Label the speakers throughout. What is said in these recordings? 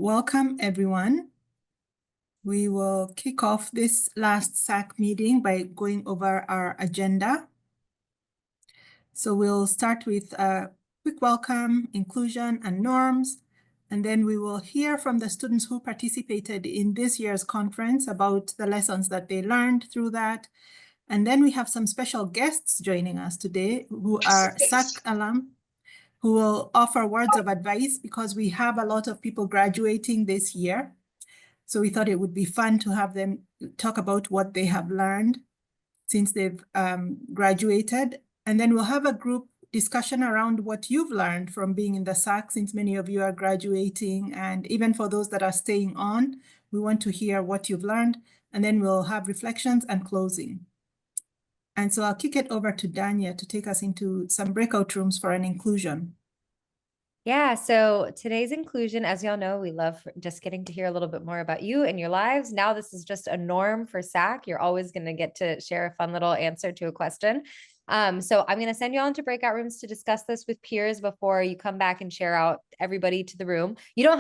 Speaker 1: Welcome, everyone. We will kick off this last SAC meeting by going over our agenda. So we'll start with a quick welcome, inclusion, and norms, and then we will hear from the students who participated in this year's conference about the lessons that they learned through that. And then we have some special guests joining us today who are SAC alum, who will offer words of advice because we have a lot of people graduating this year. So we thought it would be fun to have them talk about what they have learned since they've graduated. And then we'll have a group discussion around what you've learned from being in the SAC, since many of you are graduating. And even for those that are staying on, we want to hear what you've learned. And then we'll have reflections and closing. And so I'll kick it over to Danya to take us into some breakout rooms for an inclusion.
Speaker 2: Yeah, so today's inclusion, as y'all know, we love just getting to hear a little bit more about you and your lives. Now this is just a norm for SAC. You're always going to get to share a fun little answer to a question. So I'm going to send you all into breakout rooms to discuss this with peers before you come back and share out everybody to the room. You don't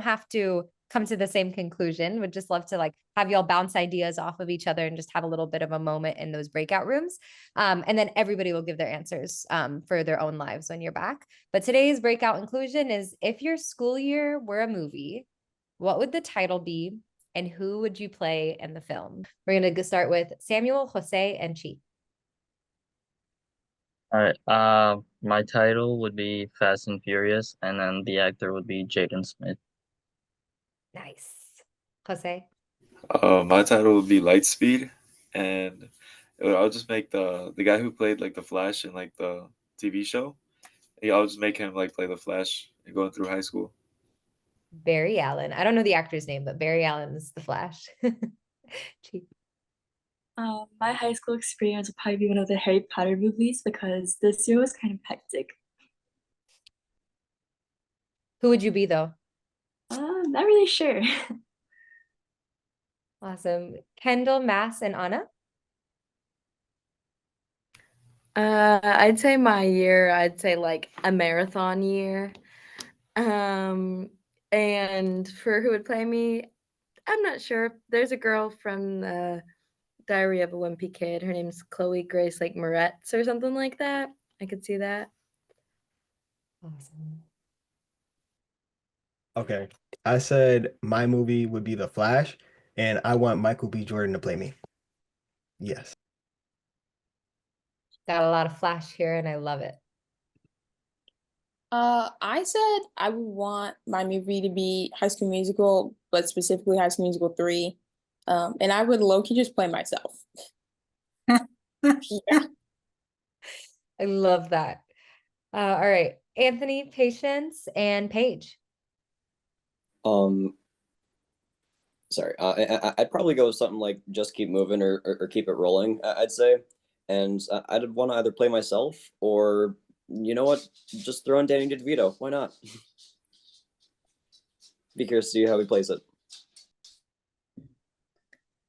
Speaker 2: have to come to the same conclusion. Would just love to have y'all bounce ideas off of each other and just have a little bit of a moment in those breakout rooms. And then everybody will give their answers for their own lives when you're back. But today's breakout inclusion is, if your school year were a movie, what would the title be and who would you play in the film? We're going to start with Samuel, Jose, and Chi.
Speaker 3: All right. My title would be Fast and Furious, and then the actor would be Jaden Smith.
Speaker 2: Nice. Jose?
Speaker 4: My title would be Lightspeed, and I'll just make the guy who played the Flash in the TV show. I'll just make him play the Flash going through high school.
Speaker 2: Barry Allen. I don't know the actor's name, but Barry Allen is the Flash.
Speaker 5: My high school experience would probably be one of the Harry Potter movies because this year was kind of hectic.
Speaker 2: Who would you be, though?
Speaker 5: Not really sure.
Speaker 2: Awesome. Kendall, Mass, and Anna?
Speaker 6: I'd say a marathon year. And for who would play me, I'm not sure. There's a girl from the Diary of a Wimpy Kid. Her name's Chloe Grace Moretz or something like that. I could see that.
Speaker 2: Awesome.
Speaker 7: Okay. I said my movie would be The Flash, and I want Michael B. Jordan to play me. Yes.
Speaker 2: Got a lot of Flash here, and I love it.
Speaker 8: I said I would want my movie to be High School Musical, but specifically High School Musical 3. And I would low-key just play myself. Yeah.
Speaker 2: I love that. All right. Anthony, Patience, and Paige.
Speaker 9: Sorry. I'd probably go with something like Just Keep Moving or Keep It Rolling, I'd say. And I'd want to either play myself or, you know what, just throw in Danny DeVito. Why not? Be curious to see how he plays it.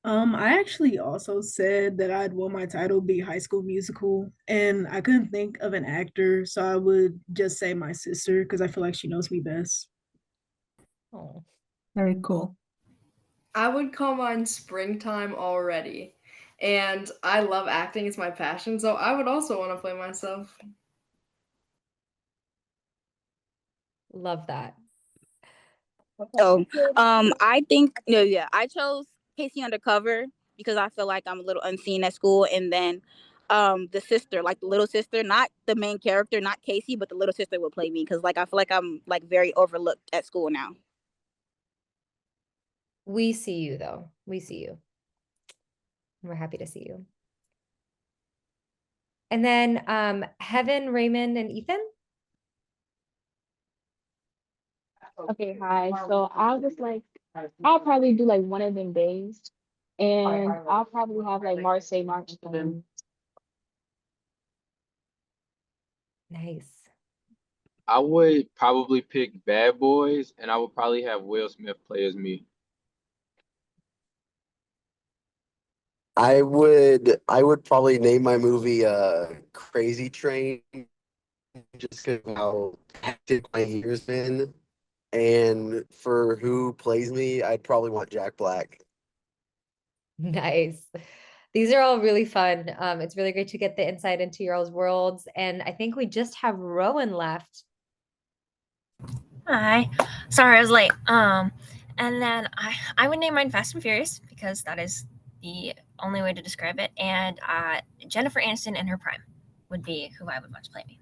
Speaker 10: I actually also said that I'd want my title be High School Musical, and I couldn't think of an actor, so I would just say my sister because I feel like she knows me best.
Speaker 2: Oh,
Speaker 1: very cool.
Speaker 11: I would call mine Springtime Already, and I love acting. It's my passion, so I would also want to play myself.
Speaker 2: Love that.
Speaker 12: So, I chose Casey Undercover because I feel like I'm a little unseen at school, and then the sister, the little sister, not the main character, not Casey, but the little sister will play me because I feel like I'm very overlooked at school now.
Speaker 2: We see you, though. We see you. We're happy to see you. And then Heaven, Raymond, and Ethan.
Speaker 13: Okay, hi. So I'll probably do one of them days, and I'll probably have Marseille March.
Speaker 2: Nice.
Speaker 14: I would probably pick Bad Boys, and I would probably have Will Smith play as me.
Speaker 15: I would probably name my movie Crazy Train, just because how hectic my year's been. And for who plays me, I'd probably want Jack Black.
Speaker 2: Nice. These are all really fun. It's really great to get the insight into your all's worlds. And I think we just have Rowan left.
Speaker 16: Hi. Sorry I was late. And then I would name mine Fast and Furious because that is the only way to describe it. And Jennifer Aniston in her prime would be who I would want to play me.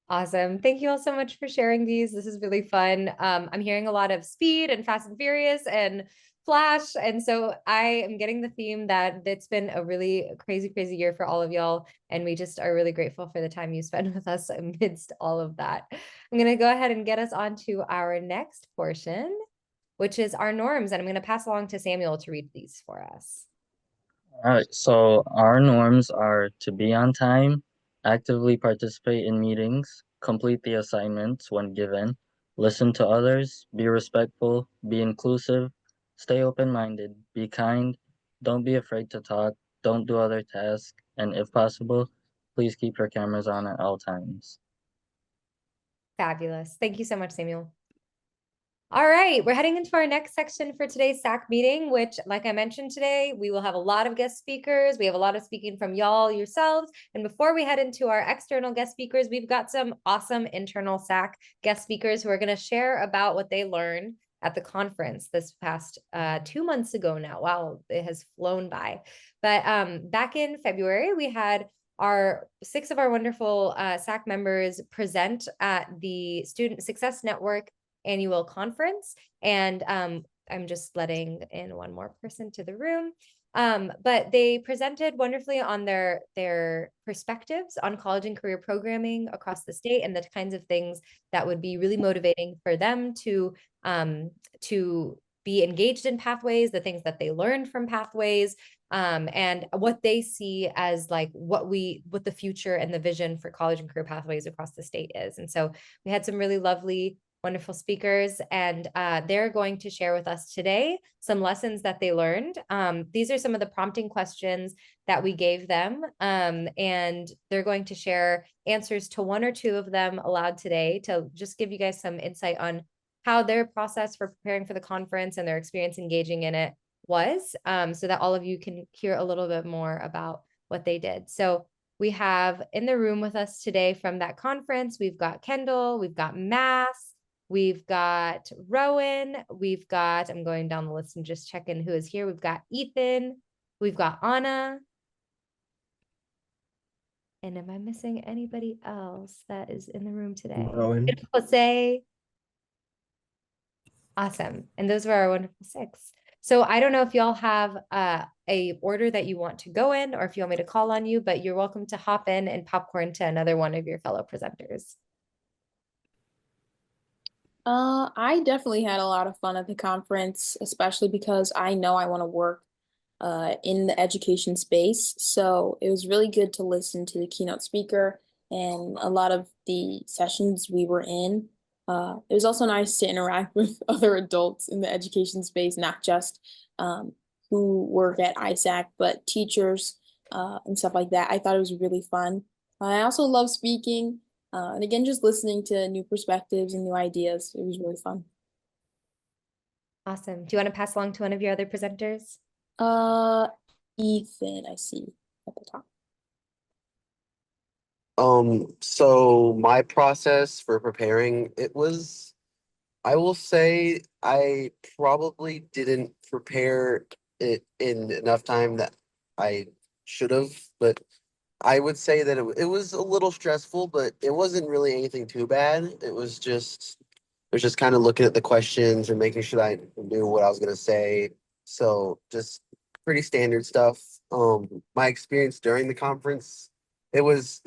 Speaker 2: Awesome. Thank you all so much for sharing these. This is really fun. I'm hearing a lot of Speed and Fast and Furious and Flash. And so I am getting the theme that it's been a really crazy, crazy year for all of y'all. And we just are really grateful for the time you spend with us amidst all of that. I'm going to go ahead and get us on to our next portion, which is our norms. And I'm going to pass along to Samuel to read these for us.
Speaker 3: All right, so our norms are to be on time, actively participate in meetings, complete the assignments when given, listen to others, be respectful, be inclusive, stay open-minded, be kind, don't be afraid to talk, don't do other tasks, and if possible, please keep your cameras on at all times.
Speaker 2: Fabulous. Thank you so much, Samuel. All right, we're heading into our next section for today's SAC meeting, which, like I mentioned today, we will have a lot of guest speakers. We have a lot of speaking from y'all yourselves. And before we head into our external guest speakers, we've got some awesome internal SAC guest speakers who are going to share about what they learned at the conference this past 2 months ago now. Wow, it has flown by. But back in February, we had six of our wonderful SAC members present at the Student Success Network annual conference. And I'm just letting in one more person to the room. But they presented wonderfully on their perspectives on college and career programming across the state and the kinds of things that would be really motivating for them to be engaged in pathways, the things that they learned from pathways, and what they see as like what the future and the vision for college and career pathways across the state is. And so we had some really lovely, wonderful speakers, and they're going to share with us today some lessons that they learned. These are some of the prompting questions that we gave them, and they're going to share answers to one or two of them aloud today to just give you guys some insight on how their process for preparing for the conference and their experience engaging in it was, so that all of you can hear a little bit more about what they did. So we have in the room with us today from that conference, we've got Kendall, we've got Mass, we've got Rowan, I'm going down the list and just checking who is here. We've got Ethan, we've got Anna. And am I missing anybody else that is in the room today?
Speaker 7: Rowan.
Speaker 2: Jose. Awesome. And those were our wonderful six. So I don't know if y'all have a order that you want to go in or if you want me to call on you, but you're welcome to hop in and popcorn to another one of your fellow presenters.
Speaker 8: I definitely had a lot of fun at the conference, especially because I know I want to work in the education space. So it was really good to listen to the keynote speaker and a lot of the sessions we were in. It was also nice to interact with other adults in the education space, not just who work at ISAC, but teachers and stuff like that. I thought it was really fun. I also love speaking. And again, just listening to new perspectives and new ideas. It was really fun.
Speaker 2: Awesome. Do you want to pass along to one of your other presenters?
Speaker 8: Ethan, I see at the top.
Speaker 15: So my process for preparing, I will say I probably didn't prepare it in enough time that I should have, but I would say that it was a little stressful, but it wasn't really anything too bad. It was just kind of looking at the questions and making sure that I knew what I was gonna say. So just pretty standard stuff. My experience during the conference, it was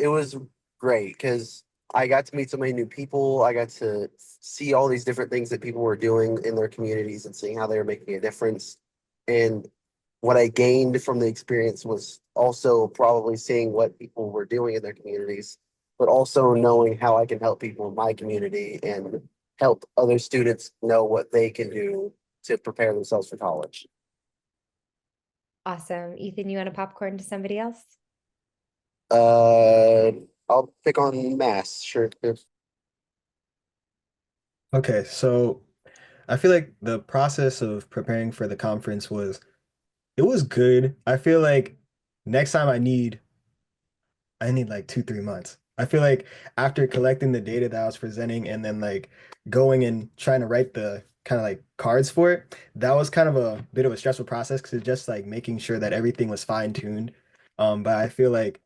Speaker 15: great because I got to meet so many new people. I got to see all these different things that people were doing in their communities and seeing how they were making a difference. And what I gained from the experience was also probably seeing what people were doing in their communities, but also knowing how I can help people in my community and help other students know what they can do to prepare themselves for college.
Speaker 2: Awesome. Ethan, you want to popcorn to somebody else?
Speaker 15: I'll pick on Mass, sure.
Speaker 7: Okay, so I feel like the process of preparing for the conference it was good. I feel like next time I need like 2, 3 months. I feel like after collecting the data that I was presenting and then like going and trying to write the kind of like cards for it, that was kind of a bit of a stressful process because it's just like making sure that everything was fine-tuned. But I feel like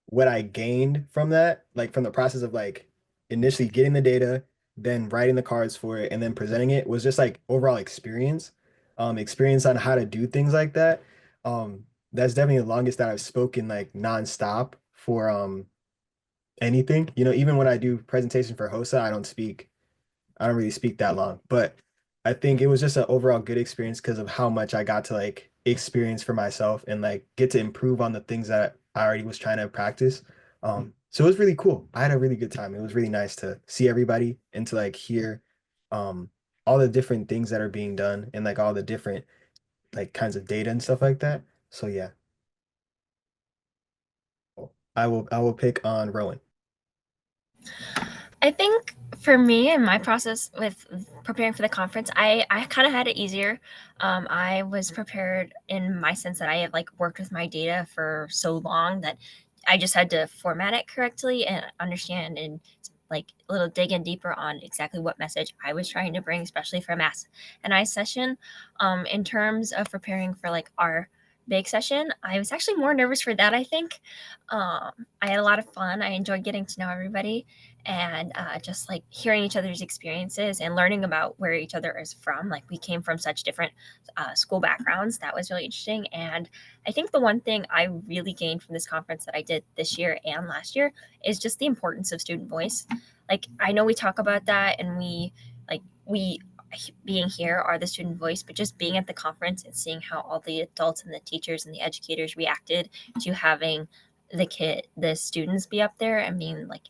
Speaker 7: what I gained from that, like from the process of like initially getting the data, then writing the cards for it, and then presenting it was just like overall experience, experience on how to do things like that. That's definitely the longest that I've spoken like nonstop for anything. You know, even when I do presentation for HOSA, I don't really speak that long, but I think it was just an overall good experience because of how much I got to like experience for myself and like get to improve on the things that I already was trying to practice. So it was really cool. I had a really good time. It was really nice to see everybody and to like hear um all the different things that are being done and like all the different like kinds of data and stuff like that. So yeah, I will pick on Rowan.
Speaker 16: I think for me and my process with preparing for the conference, I kind of had it easier. I was prepared in my sense that I have like worked with my data for so long that I just had to format it correctly and understand and like a little dig in deeper on exactly what message I was trying to bring, especially for a mass and I session. In terms of preparing for like our big session, I was actually more nervous for that, I think. I had a lot of fun. I enjoyed getting to know everybody and just like hearing each other's experiences and learning about where each other is from. Like we came from such different school backgrounds. That was really interesting. And I think the one thing I really gained from this conference that I did this year and last year is just the importance of student voice. Like I know we talk about that and we being here are the student voice, but just being at the conference and seeing how all the adults and the teachers and the educators reacted to having the students be up there and being like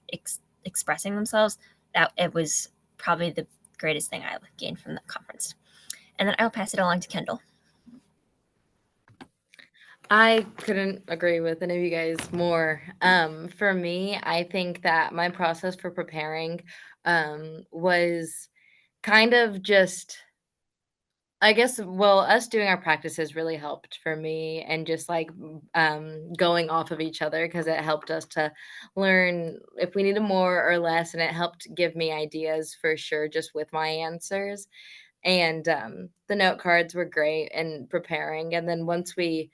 Speaker 16: expressing themselves, that it was probably the greatest thing I gained from the conference. And then I'll pass it along to Kendall.
Speaker 6: I couldn't agree with any of you guys more. For me, I think that my process for preparing was kind of just, I guess, well, us doing our practices really helped for me and just like going off of each other because it helped us to learn if we needed more or less. And it helped give me ideas for sure just with my answers. And the note cards were great in preparing. And then once we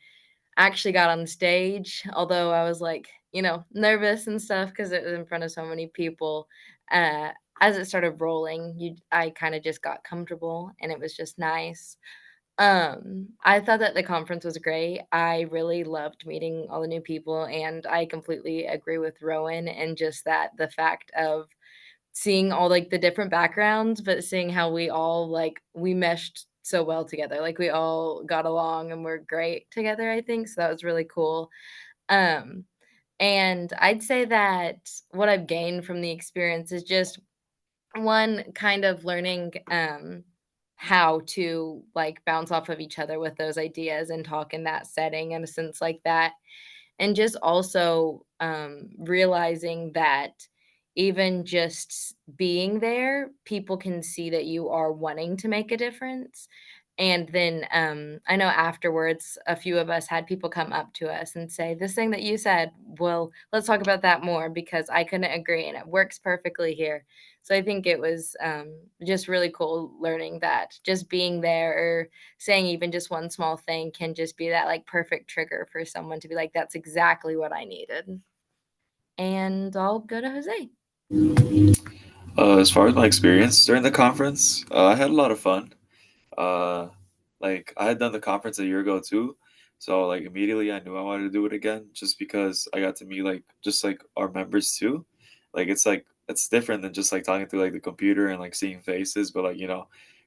Speaker 6: actually got on the stage, although I was like, nervous and stuff because it was in front of so many people. Uh, as it started rolling, I kind of just got comfortable and it was just nice. I thought that the conference was great. I really loved meeting all the new people, and I completely agree with Rowan and just that the fact of seeing all like the different backgrounds, but seeing how we all like we meshed so well together. Like we all got along and we're great together, I think. So that was really cool. Um and I'd say that what I've gained from the experience is just one kind of learning how to like bounce off of each other with those ideas and talk in that setting in a sense like that, and just also realizing that even just being there, people can see that you are wanting to make a difference. And then I know afterwards, a few of us had people come up to us and say, "This thing that you said, well, let's talk about that more because I couldn't agree and it works perfectly here." So I think it was just really cool learning that just being there or saying even just one small thing can just be that like perfect trigger for someone to be like, that's exactly what I needed. And I'll go to Jose.
Speaker 4: As far as my experience during the conference, I had a lot of fun. Uh, like I had done the conference a year ago too, so like immediately I knew I wanted to do it again, just because I got to meet like just like our members too. Like it's different than just like talking through like the computer and like seeing faces, but like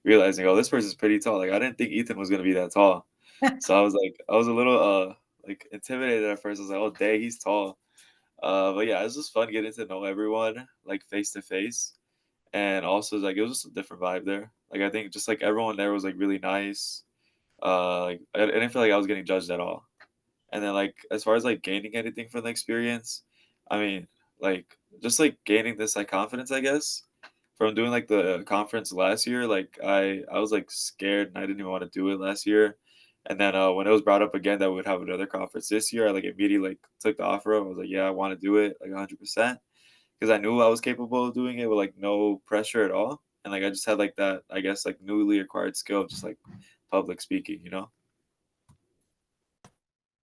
Speaker 4: realizing, oh, this person's pretty tall. Like I didn't think Ethan was gonna be that tall, so I was a little like intimidated at first. I was like, oh dang, he's tall. But yeah, it was just fun getting to know everyone like face to face, and also like it was just a different vibe there. Like I think just like everyone there was like really nice. Like I didn't feel like I was getting judged at all. And then like as far as like gaining anything from the experience, I mean like just like gaining this like confidence, I guess. from doing like the conference last year, like I was like scared and I didn't even want to do it last year. And then when it was brought up again that we would have another conference this year, I like immediately like took the offer up. I was like, yeah, I want to do it like 100% because I knew I was capable of doing it with like no pressure at all. And like I just had like that, I guess, like newly acquired skill of just like public speaking, you know?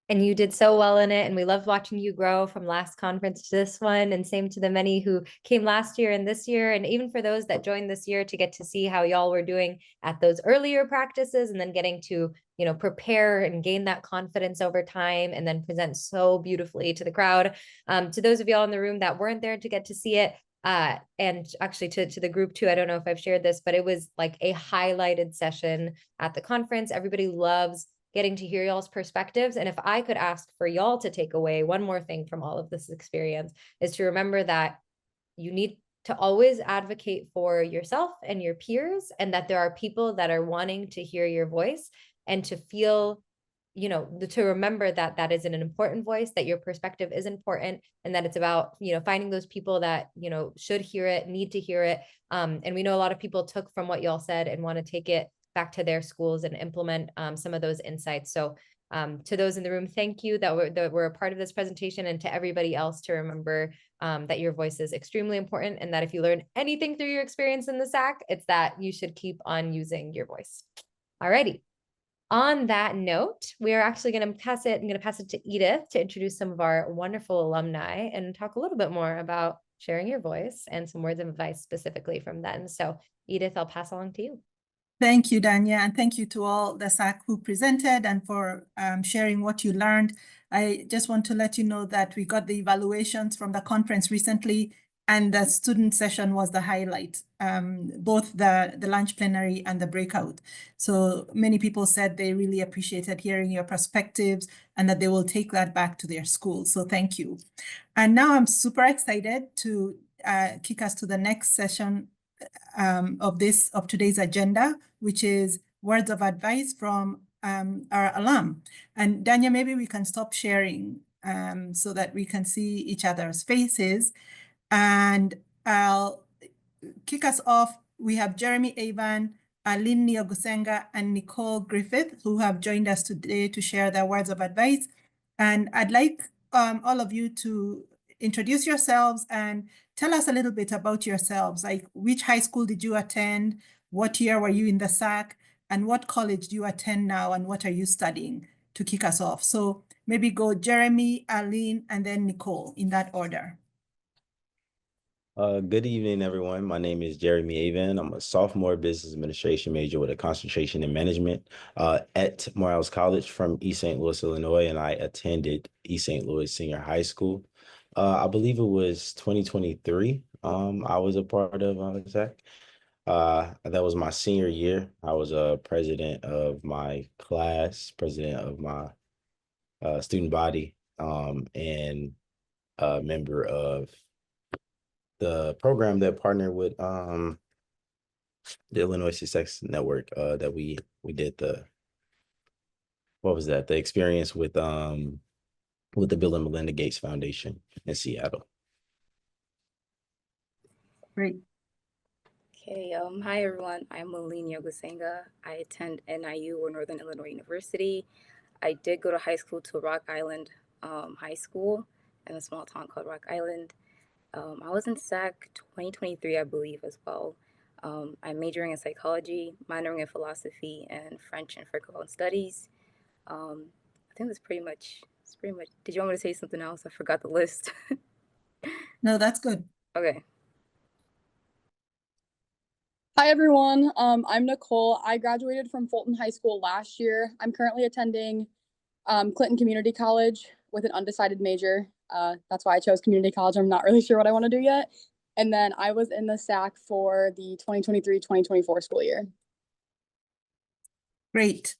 Speaker 2: And you did so well in it. And we loved watching you grow from last conference to this one. And same to the many who came last year and this year. And even for those that joined this year to get to see how y'all were doing at those earlier practices and then getting to, you know, prepare and gain that confidence over time and then present so beautifully to the crowd. To those of y'all in the room that weren't there to get to see it, and actually to the group too, I don't know if I've shared this, but it was like a highlighted session at the conference. Everybody loves getting to hear y'all's perspectives. And if I could ask for y'all to take away one more thing from all of this experience is to remember that you need to always advocate for yourself and your peers, and that there are people that are wanting to hear your voice and to feel, you know, to remember that that is an important voice, that your perspective is important, and that it's about, you know, finding those people that, you know, should hear it, need to hear it. And we know a lot of people took from what y'all said and want to take it back to their schools and implement some of those insights. So to those in the room, thank you that were a part of this presentation, and to everybody else to remember that your voice is extremely important, and that if you learn anything through your experience in the SAC, it's that you should keep on using your voice. Alrighty. On that note, we are actually going to pass it. I'm going to pass it to Edith to introduce some of our wonderful alumni and talk a little bit more about sharing your voice and some words of advice specifically from them. So Edith, I'll pass along to you.
Speaker 1: Thank you, Danya, and thank you to all the SAC who presented and for sharing what you learned. I just want to let you know that we got the evaluations from the conference recently, and the student session was the highlight, both the lunch plenary and the breakout. So many people said they really appreciated hearing your perspectives and that they will take that back to their school. So thank you. And now I'm super excited to kick us to the next session of today's agenda, which is words of advice from our alum. And Danya, maybe we can stop sharing so that we can see each other's faces. And I'll kick us off. We have Jeremy Avan, Aline Niogusenga, and Nicole Griffith, who have joined us today to share their words of advice. And I'd like all of you to introduce yourselves and tell us a little bit about yourselves, like which high school did you attend, what year were you in the SAC, and what college do you attend now, and what are you studying, to kick us off. So maybe go Jeremy, Aline, and then Nicole in that order.
Speaker 17: Good evening, everyone. My name is Jeremy Avan. I'm a sophomore business administration major with a concentration in management at Morehouse College from East St. Louis, Illinois, and I attended East St. Louis Senior High School. I believe it was 2023. I was a part of SAC. That was my senior year. I was a president of my class, president of my student body, and a member of the program that partnered with the Illinois Success Network that we did the experience with the Bill and Melinda Gates Foundation in Seattle.
Speaker 1: Great.
Speaker 18: Okay, hi everyone. I'm Aline Niogusenga. I attend NIU, or Northern Illinois University. I did go to high school to Rock Island High School in a small town called Rock Island. I was in SAC 2023, I believe, as well. I'm majoring in psychology, minoring in philosophy, and French and Francophone studies. I think that's pretty much. Did you want me to say something else? I forgot the list.
Speaker 1: No, that's good.
Speaker 18: Okay.
Speaker 19: Hi, everyone. I'm Nicole. I graduated from Fulton High School last year. I'm currently attending Clinton Community College with an undecided major. That's why I chose community college. I'm not really sure what I want to do yet. And then I was in the SAC for the 2023-2024 school year.
Speaker 1: Great.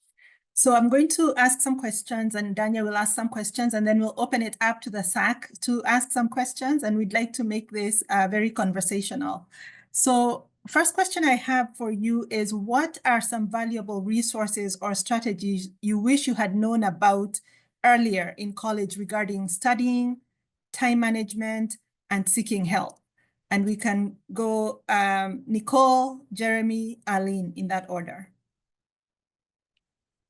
Speaker 1: So I'm going to ask some questions, and Danya will ask some questions, and then we'll open it up to the SAC to ask some questions, and we'd like to make this very conversational. So first question I have for you is, what are some valuable resources or strategies you wish you had known about earlier in college regarding studying, time management, and seeking help? And we can go Nicole, Jeremy, Aline in that order.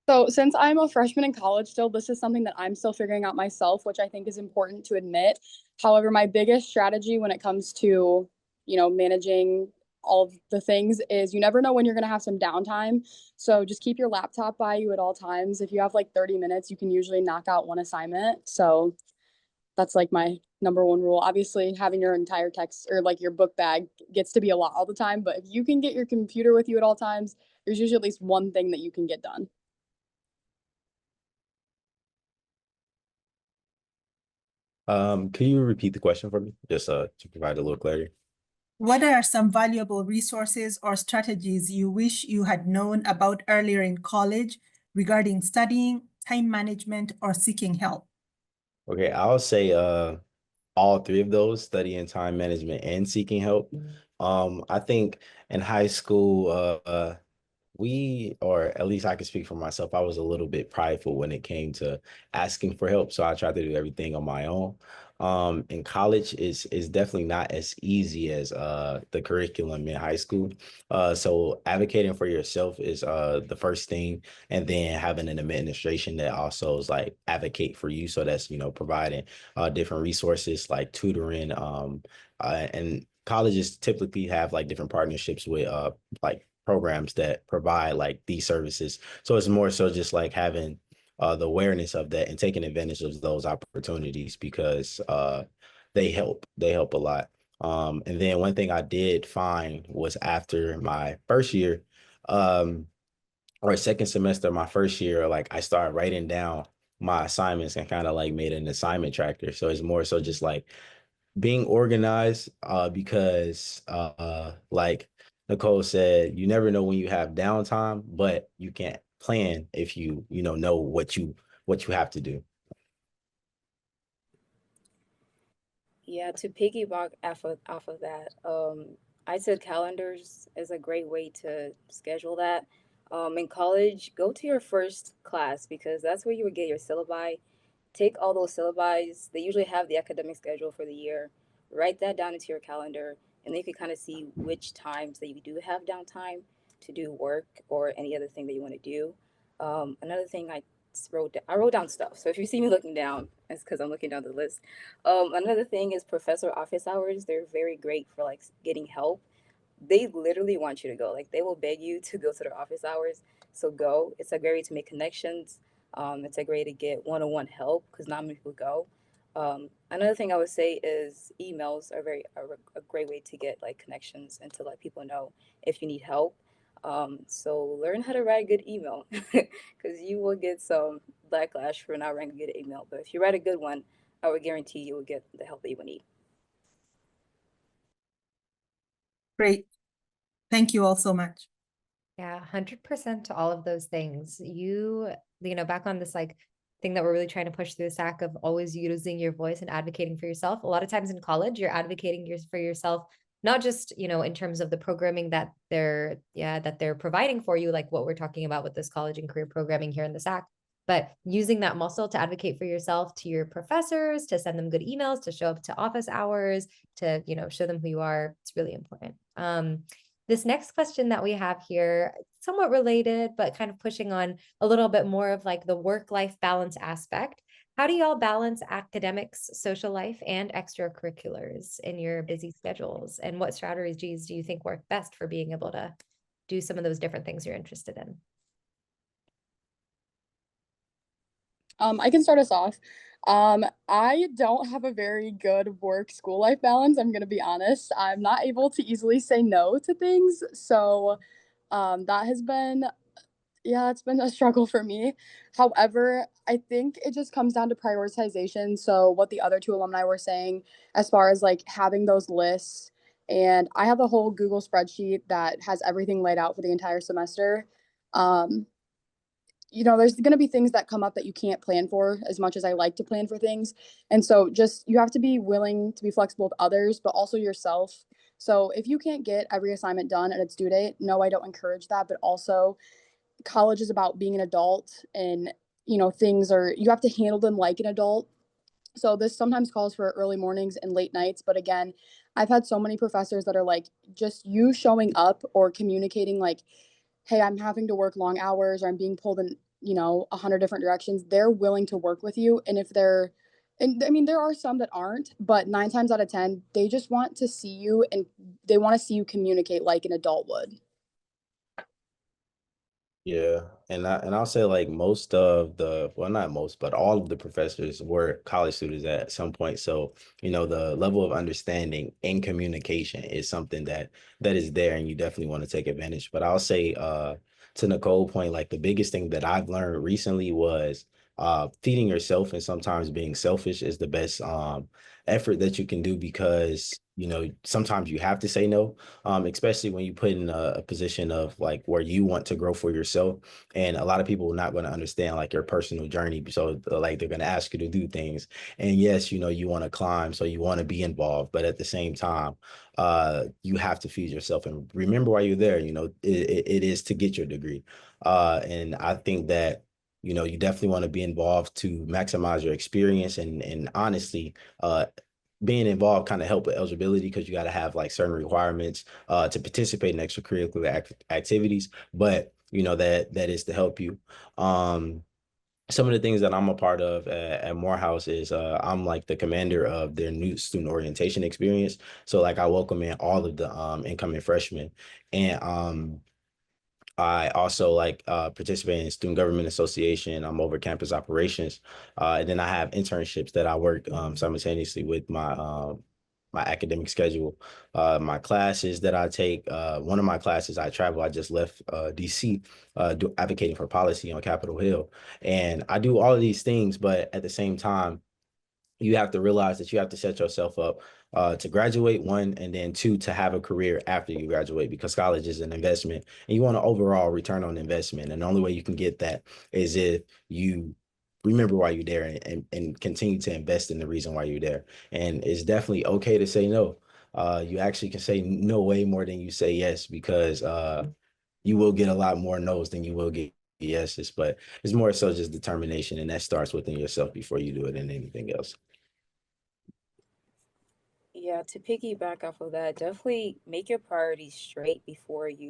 Speaker 19: So since I'm a freshman in college still, this is something that I'm still figuring out myself, which I think is important to admit. However, my biggest strategy when it comes to, managing all of the things is you never know when you're going to have some downtime. So just keep your laptop by you at all times. If you have like 30 minutes, you can usually knock out one assignment. So that's like my number one rule. Obviously, having your entire text or like your book bag gets to be a lot all the time. But if you can get your computer with you at all times, there's usually at least one thing that you can get done.
Speaker 17: Can you repeat the question for me, just to provide a little clarity?
Speaker 1: What are some valuable resources or strategies you wish you had known about earlier in college regarding studying, time management, or seeking help?
Speaker 17: Okay, I'll say all three of those, studying, time management, and seeking help. I think in high school, or at least I can speak for myself, I was a little bit prideful when it came to asking for help. So I tried to do everything on my own. In college is definitely not as easy as the curriculum in high school. So advocating for yourself is the first thing, and then having an administration that also is like advocate for you. So that's providing different resources like tutoring, and colleges typically have like different partnerships with like programs that provide like these services. So it's more so just like having the awareness of that and taking advantage of those opportunities, because they help a lot. And then one thing I did find was after my first year, or second semester, my first year, like I started writing down my assignments and kind of like made an assignment tracker. So it's more so just like being organized, because like Nicole said, you never know when you have downtime, but you can't plan if you know what you have to do.
Speaker 18: Yeah, to piggyback off of that, I said calendars is a great way to schedule that. In college, go to your first class because that's where you would get your syllabi. Take all those syllabi. They usually have the academic schedule for the year. Write that down into your calendar, and then you can kind of see which times that you do have downtime to do work or any other thing that you want to do. Another thing I wrote down stuff. So if you see me looking down, it's because I'm looking down the list. Another thing is professor office hours. They're very great for like getting help. They literally want you to go. Like they will beg you to go to their office hours. So go. It's a great way to make connections. It's a great way to get one-on-one help because not many people go. Another thing I would say is emails are a great way to get like connections and to let people know if you need help. So learn how to write a good email because you will get some backlash for not writing a good email. But if you write a good one, I would guarantee you will get the help that you will need.
Speaker 1: Great. Thank you all so much.
Speaker 2: Yeah, 100% to all of those things. Back on this like thing that we're really trying to push through the SAC of always using your voice and advocating for yourself. A lot of times in college, you're advocating for yourself, not just, in terms of the programming that they're providing for you, like what we're talking about with this college and career programming here in the SAC, but using that muscle to advocate for yourself to your professors, to send them good emails, to show up to office hours, to, show them who you are. It's really important. This next question that we have here, somewhat related, but kind of pushing on a little bit more of like the work-life balance aspect. How do y'all balance academics, social life, and extracurriculars in your busy schedules? And what strategies do you think work best for being able to do some of those different things you're interested in?
Speaker 19: I can start us off. I don't have a very good work-school life balance. I'm gonna be honest. I'm not able to easily say no to things. So that has been, it's been a struggle for me. However, I think it just comes down to prioritization. So what the other two alumni were saying, as far as like having those lists, and I have a whole Google spreadsheet that has everything laid out for the entire semester. There's going to be things that come up that you can't plan for as much as I like to plan for things. And so just you have to be willing to be flexible with others, but also yourself. So if you can't get every assignment done at its due date, no, I don't encourage that. But also college is about being an adult and, you have to handle them like an adult. So this sometimes calls for early mornings and late nights. But again, I've had so many professors that are like, just you showing up or communicating like, hey, I'm having to work long hours or I'm being pulled in, 100 different directions. They're willing to work with you. And I mean, there are some that aren't, but 9 times out of 10, they just want to see you and they want to see you communicate like an adult would.
Speaker 17: Yeah, and I'll say like most of the, well, not most, but all of the professors were college students at some point. So, the level of understanding and communication is something that is there, and you definitely want to take advantage. But I'll say to Nicole's point, like the biggest thing that I've learned recently was feeding yourself, and sometimes being selfish is the best effort that you can do, because sometimes you have to say no, especially when you put in a position of like where you want to grow for yourself. And a lot of people are not going to understand like your personal journey. So like they're going to ask you to do things. And yes, you want to climb, so you want to be involved. But at the same time, you have to feed yourself and remember why you're there. It is to get your degree. And I think that you definitely want to be involved to maximize your experience, and honestly, being involved kind of help with eligibility, because you got to have like certain requirements to participate in extracurricular activities. But that is to help you. Some of the things that I'm a part of at Morehouse is I'm like the commander of their new student orientation experience. So like I welcome in all of the incoming freshmen, and I also like participate in student government association. I'm over campus operations, and then I have internships that I work simultaneously with my academic schedule. My classes that I take, one of my classes I travel. I just left DC, advocating for policy on Capitol Hill, and I do all of these things. But at the same time, you have to realize that you have to set yourself up to graduate, one, and then two, to have a career after you graduate, because college is an investment and you want an overall return on investment. And the only way you can get that is if you remember why you're there, and continue to invest in the reason why you're there. And it's definitely okay to say no. You actually can say no way more than you say yes, because you will get a lot more no's than you will get yeses. But it's more so just determination, and that starts within yourself before you do it in anything else.
Speaker 18: Yeah, to piggyback off of that, definitely make your priorities straight before you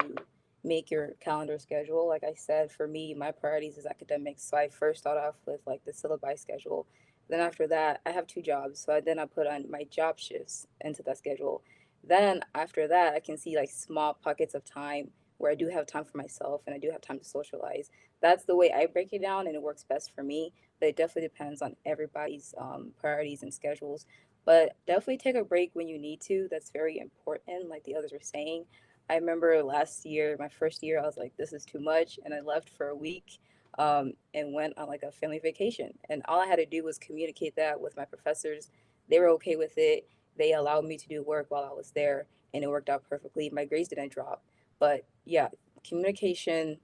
Speaker 18: make your calendar schedule. Like I said, for me, my priorities is academics. So I first start off with like the syllabi schedule. Then after that, I have 2 jobs. So then I put on my job shifts into that schedule. Then after that, I can see like small pockets of time where I do have time for myself and I do have time to socialize. That's the way I break it down, and it works best for me. But it definitely depends on everybody's priorities and schedules. But definitely take a break when you need to. That's very important, like the others were saying. I remember last year, my first year, I was like, this is too much. And I left for a week and went on like a family vacation. And all I had to do was communicate that with my professors. They were okay with it. They allowed me to do work while I was there, and it worked out perfectly. My grades didn't drop. But yeah, communication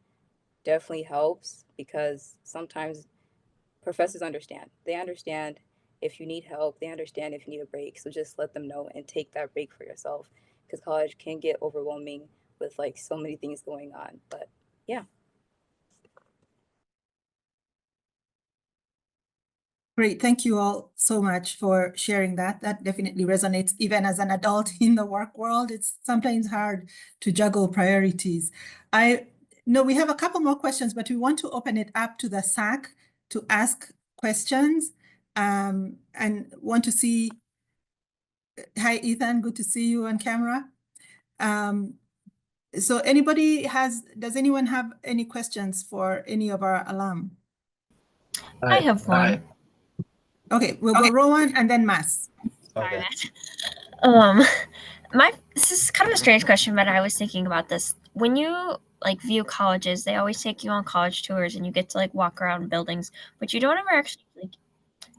Speaker 18: definitely helps, because sometimes professors understand. They understand if you need help, they understand if you need a break. So just let them know and take that break for yourself, because college can get overwhelming with like so many things going on. But yeah.
Speaker 1: Great. Thank you all so much for sharing that. That definitely resonates. Even as an adult in the work world, it's sometimes hard to juggle priorities. I know we have a couple more questions, but we want to open it up to the SAC to ask questions, and want to see. Hi, Ethan. Good to see you on camera. So does anyone have any questions for any of our alum?
Speaker 16: I have one.
Speaker 1: Okay, we'll go Rowan and then Mas.
Speaker 16: Sorry, Matt. This is kind of a strange question, but I was thinking about this. When you like view colleges, they always take you on college tours and you get to like walk around buildings, but you don't ever actually like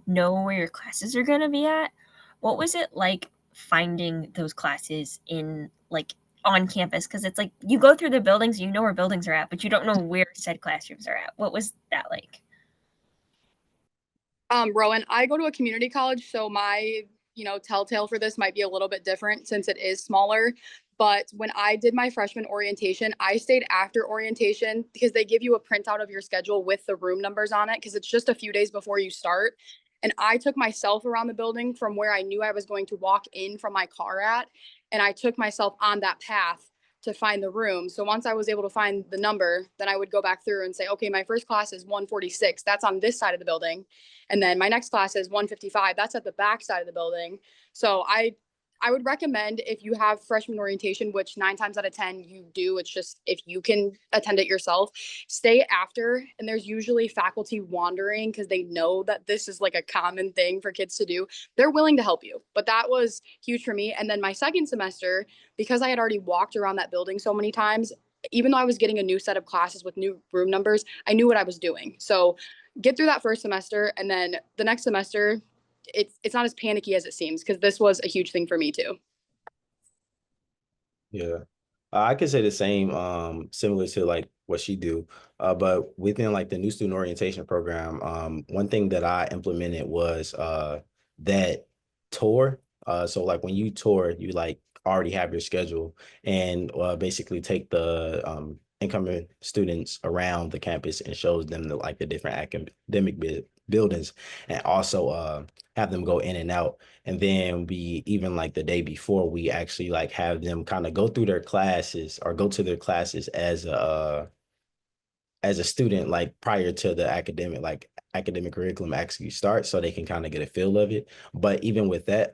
Speaker 16: know where your classes are going to be at. What was it like finding those classes in like on campus? Because it's like you go through the buildings, you know where buildings are at, but you don't know where said classrooms are at. What was that like?
Speaker 19: Rowan, I go to a community college, so my, telltale for this might be a little bit different since it is smaller. But when I did my freshman orientation, I stayed after orientation because they give you a printout of your schedule with the room numbers on it, because it's just a few days before you start. And I took myself around the building from where I knew I was going to walk in from my car at. And I took myself on that path to find the room. So once I was able to find the number, then I would go back through and say, okay, my first class is 146. That's on this side of the building. And then my next class is 155. That's at the back side of the building. So I would recommend, if you have freshman orientation, which 9 times out of 10 you do, it's just if you can attend it yourself, stay after. And there's usually faculty wandering because they know that this is like a common thing for kids to do. They're willing to help you. But that was huge for me. And then my second semester, because I had already walked around that building so many times, even though I was getting a new set of classes with new room numbers, I knew what I was doing. So get through that first semester, and then the next semester, it's not as panicky as it seems, because this was a huge thing for me too.
Speaker 17: Yeah. I could say the same, similar to like what she do. But within like the new student orientation program, one thing that I implemented was that tour. So like when you tour, you like already have your schedule and basically take the incoming students around the campus and shows them the like the different academic buildings, and also have them go in and out. And then we even like the day before, we actually like have them kind of go through their classes or go to their classes as a student, like prior to the academic curriculum actually starts, so they can kind of get a feel of it. But even with that,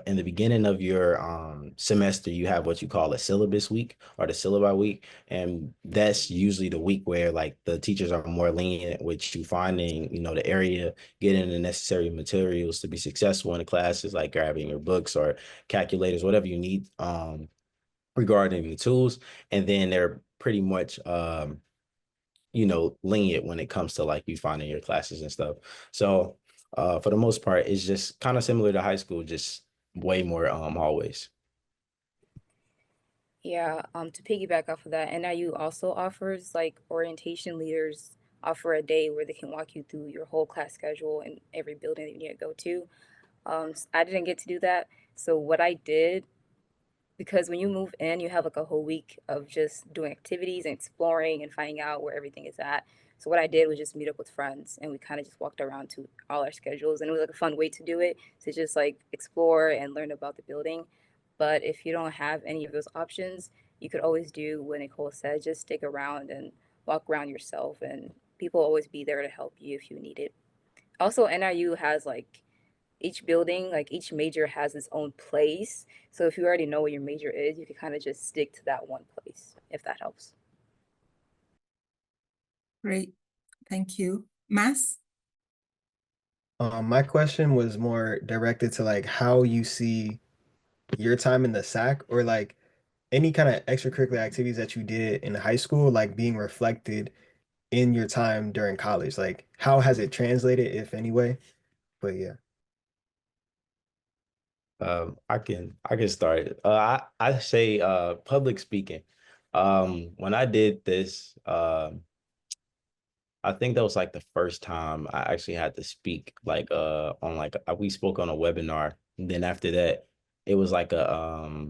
Speaker 17: in the beginning of your semester, you have what you call a syllabus week or the syllabi week. And that's usually the week where like the teachers are more lenient with you finding, the area, getting the necessary materials to be successful in the classes, like grabbing your books or calculators, whatever you need regarding the tools. And then they're pretty much lenient when it comes to like you finding your classes and stuff. So for the most part, it's just kind of similar to high school, just way more hallways.
Speaker 18: Yeah, to piggyback off of that, NIU also offers like orientation leaders offer a day where they can walk you through your whole class schedule and every building that you need to go to. I didn't get to do that. So what I did, because when you move in, you have like a whole week of just doing activities and exploring and finding out where everything is at. So what I did was just meet up with friends, and we kind of just walked around to all our schedules, and it was like a fun way to do it, to just like explore and learn about the building. But if you don't have any of those options, you could always do what Nicole said, just stick around and walk around yourself, and people will always be there to help you if you need it. Also, NIU has like each building, like each major has its own place. So if you already know what your major is, you can kind of just stick to that one place, if that helps.
Speaker 1: Great. Thank you. Mas?
Speaker 7: My question was more directed to like how you see your time in the SAC, or like any kind of extracurricular activities that you did in high school, like being reflected in your time during college. Like how has it translated, if any way? But yeah.
Speaker 17: I can start. I say public speaking. When I did this, I think that was like the first time I actually had to speak like on like we spoke on a webinar. And then after that, it was like a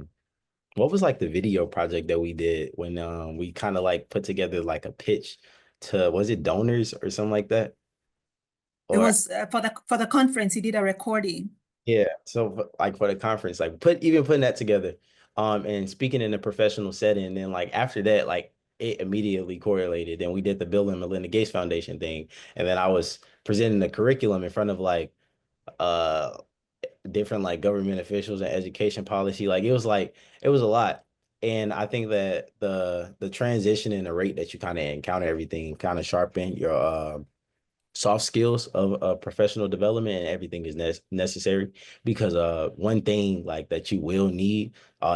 Speaker 17: what was like the video project that we did when we kind of like put together like a pitch to, was it donors or something like that?
Speaker 1: It
Speaker 17: Or
Speaker 1: was for the conference, you did a recording.
Speaker 17: yeah, so like for the conference, like putting that together, and speaking in a professional setting, and then like after that, like it immediately correlated. Then we did the Bill and Melinda Gates Foundation thing, and then I was presenting the curriculum in front of like uh different like government officials and education policy. Like it was a lot. And I think that the transition and the rate that you kind of encounter everything kind of sharpen your soft skills of professional development, and everything is necessary, because one thing like that you will need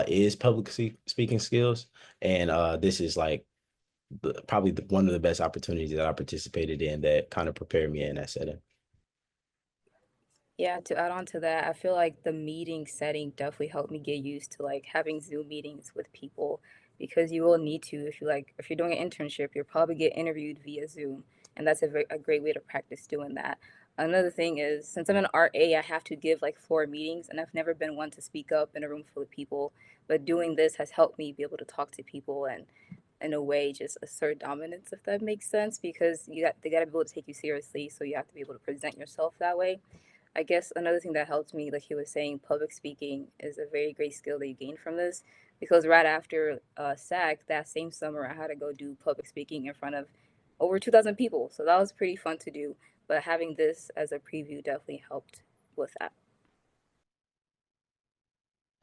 Speaker 17: is public speaking skills. And this is like probably one of the best opportunities that I participated in that kind of prepared me in that setting.
Speaker 18: Yeah, to add on to that, I feel like the meeting setting definitely helped me get used to like having Zoom meetings with people, because you will need to, if you're doing an internship, you'll probably get interviewed via Zoom, and that's a great way to practice doing that. Another thing is, since I'm an RA, I have to give like floor meetings, and I've never been one to speak up in a room full of people, but doing this has helped me be able to talk to people and in a way just assert dominance, if that makes sense, because they got to be able to take you seriously, so you have to be able to present yourself that way. I guess another thing that helped me, like he was saying, public speaking is a very great skill that you gain from this, because right after SAC, that same summer, I had to go do public speaking in front of over 2,000 people. So that was pretty fun to do. But having this as a preview definitely helped with that.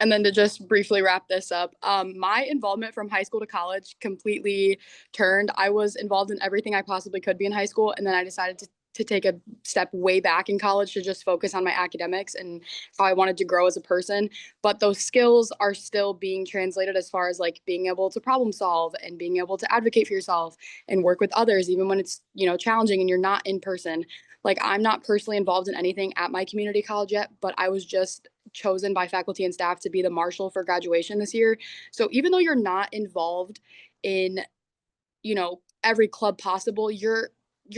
Speaker 19: And then to just briefly wrap this up, my involvement from high school to college completely turned. I was involved in everything I possibly could be in high school, and then I decided to take a step way back in college to just focus on my academics and how I wanted to grow as a person. But those skills are still being translated as far as like being able to problem solve and being able to advocate for yourself and work with others, even when it's, you know, challenging and you're not in person. Like, I'm not personally involved in anything at my community college yet, but I was just chosen by faculty and staff to be the marshal for graduation this year. So even though you're not involved in, you know, every club possible, you're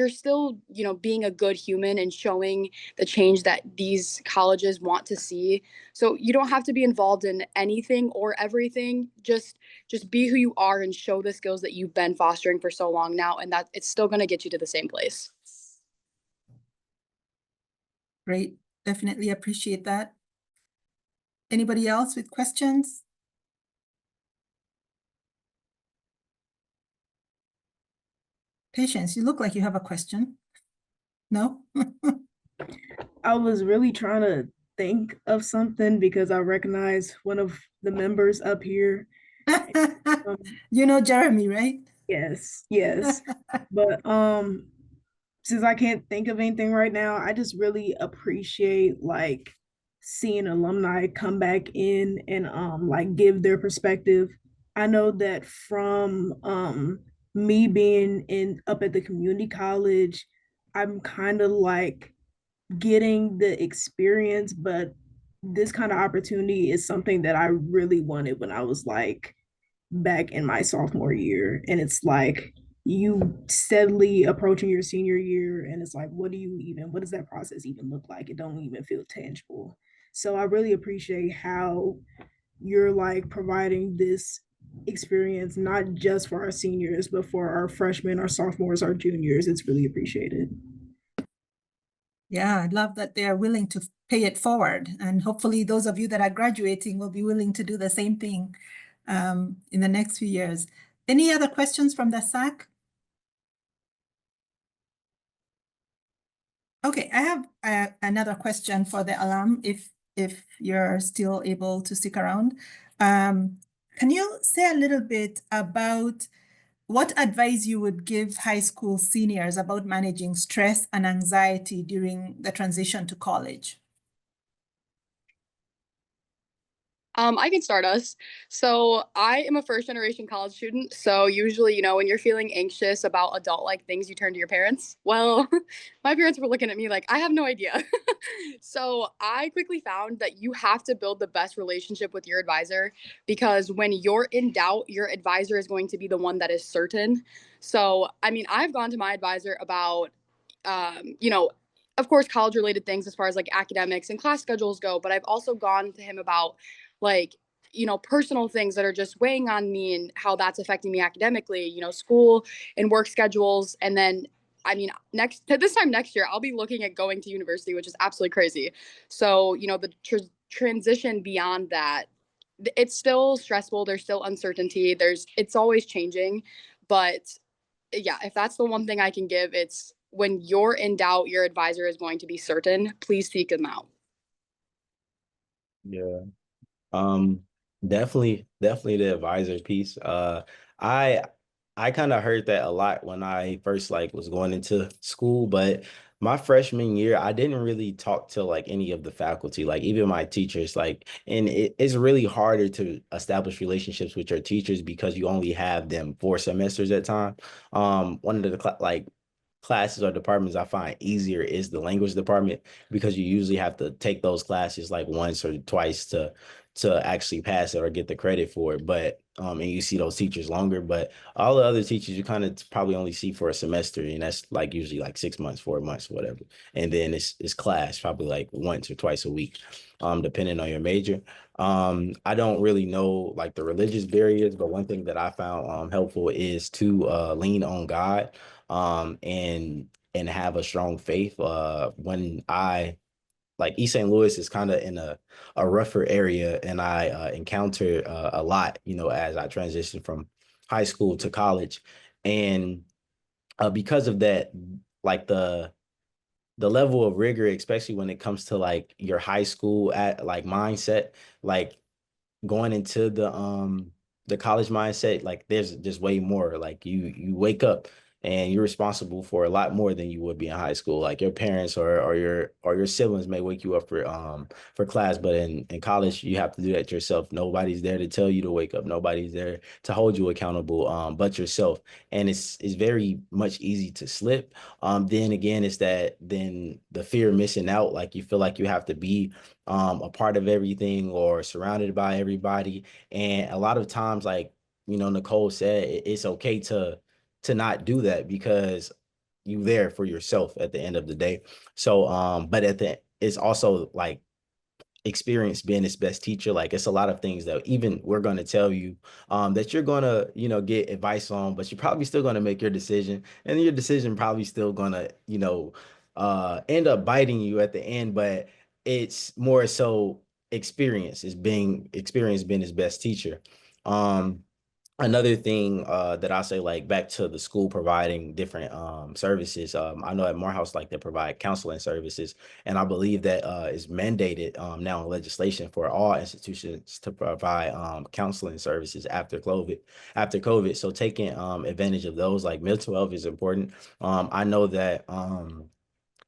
Speaker 19: still, you know, being a good human and showing the change that these colleges want to see. So you don't have to be involved in anything or everything. Just be who you are and show the skills that you've been fostering for so long now, and that it's still going to get you to the same place.
Speaker 1: Great. Definitely appreciate that. Anybody else with questions? Patience, you look like you have a question. No?
Speaker 10: I was really trying to think of something because I recognize one of the members up here.
Speaker 1: You know Jeremy, right?
Speaker 10: Yes, yes. But since I can't think of anything right now, I just really appreciate like seeing alumni come back in and like give their perspective. I know that from me being in up at the community college, I'm kind of like getting the experience, but this kind of opportunity is something that I really wanted when I was like back in my sophomore year. And it's like you steadily approaching your senior year, and it's like, what does that process even look like? It don't even feel tangible. So I really appreciate how you're like providing this experience, not just for our seniors, but for our freshmen, our sophomores, our juniors. It's really appreciated.
Speaker 1: Yeah, I love that they are willing to pay it forward. And hopefully those of you that are graduating will be willing to do the same thing in the next few years. Any other questions from the SAC? Okay, I have another question for the alum, if you're still able to stick around. Can you say a little bit about what advice you would give high school seniors about managing stress and anxiety during the transition to college?
Speaker 19: I can start us. So I am a first generation college student. So usually, you know, when you're feeling anxious about adult like things, you turn to your parents. Well, my parents were looking at me like, I have no idea. So I quickly found that you have to build the best relationship with your advisor, because when you're in doubt, your advisor is going to be the one that is certain. So, I mean, I've gone to my advisor about, you know, of course, college related things as far as like academics and class schedules go, but I've also gone to him about like, you know, personal things that are just weighing on me and how that's affecting me academically, you know, school and work schedules. And then, I mean, this time next year, I'll be looking at going to university, which is absolutely crazy. So, you know, the transition beyond that, it's still stressful. There's still uncertainty. It's always changing. But yeah, if that's the one thing I can give, it's when you're in doubt, your advisor is going to be certain. Please seek them out.
Speaker 17: Yeah. Definitely the advisor piece. I kind of heard that a lot when I first like was going into school, but my freshman year, I didn't really talk to like any of the faculty, like even my teachers, like, and it's really harder to establish relationships with your teachers because you only have them 4 semesters at a time. One of the like classes or departments I find easier is the language department, because you usually have to take those classes like once or twice to actually pass it or get the credit for it. But and you see those teachers longer, but all the other teachers you kind of probably only see for a semester, and that's like usually like 6 months, 4 months, whatever. And then it's class probably like once or twice a week, depending on your major. I don't really know like the religious barriers, but one thing that I found helpful is to lean on God, and have a strong faith. When I like East St. Louis is kind of in a rougher area, and I encountered a lot, as I transitioned from high school to college, and because of that, like the level of rigor, especially when it comes to like your high school at like mindset, like going into the college mindset, like there's just way more. Like you wake up and you're responsible for a lot more than you would be in high school. Like your parents or your siblings may wake you up for class, but in college you have to do that yourself. Nobody's there to tell you to wake up. Nobody's there to hold you accountable, but yourself. And it's very much easy to slip. Then again, it's that then the fear of missing out. Like you feel like you have to be a part of everything or surrounded by everybody. And a lot of times, like, Nicole said, it's okay to not do that because you there for yourself at the end of the day. So, but it's also like experience being its best teacher. Like it's a lot of things that even we're going to tell you that you're going to get advice on, but you're probably still going to make your decision, and your decision probably still going to end up biting you at the end. But it's more so experience being his best teacher. Another thing that I say, like back to the school providing different services. I know at Morehouse, like they provide counseling services, and I believe that is mandated now in legislation for all institutions to provide counseling services after COVID. After COVID, so taking advantage of those, like mental health is important. I know that.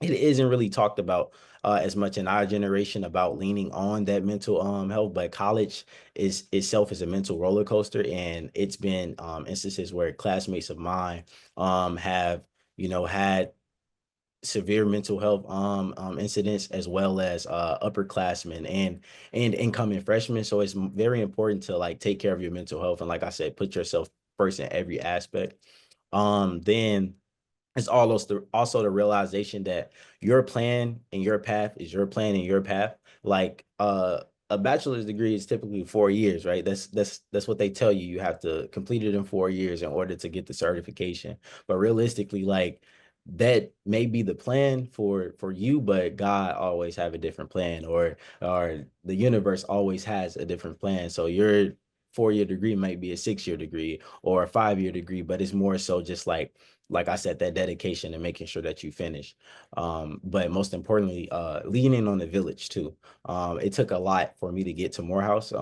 Speaker 17: It isn't really talked about as much in our generation about leaning on that mental health, but college is itself is a mental roller coaster, and it's been instances where classmates of mine have had severe mental health incidents, as well as upperclassmen and incoming freshmen. So it's very important to like take care of your mental health, and like I said, put yourself first in every aspect. Then it's also the realization that your plan and your path is your plan and your path. Like a bachelor's degree is typically 4 years, right? That's what they tell you. You have to complete it in 4 years in order to get the certification. But realistically, like that may be the plan for you, but God always have a different plan, or the universe always has a different plan. So your 4-year degree might be a 6-year degree or a 5-year degree, but it's more so just like I said, that dedication and making sure that you finish. But most importantly, leaning on the village too. It took a lot for me to get to Morehouse.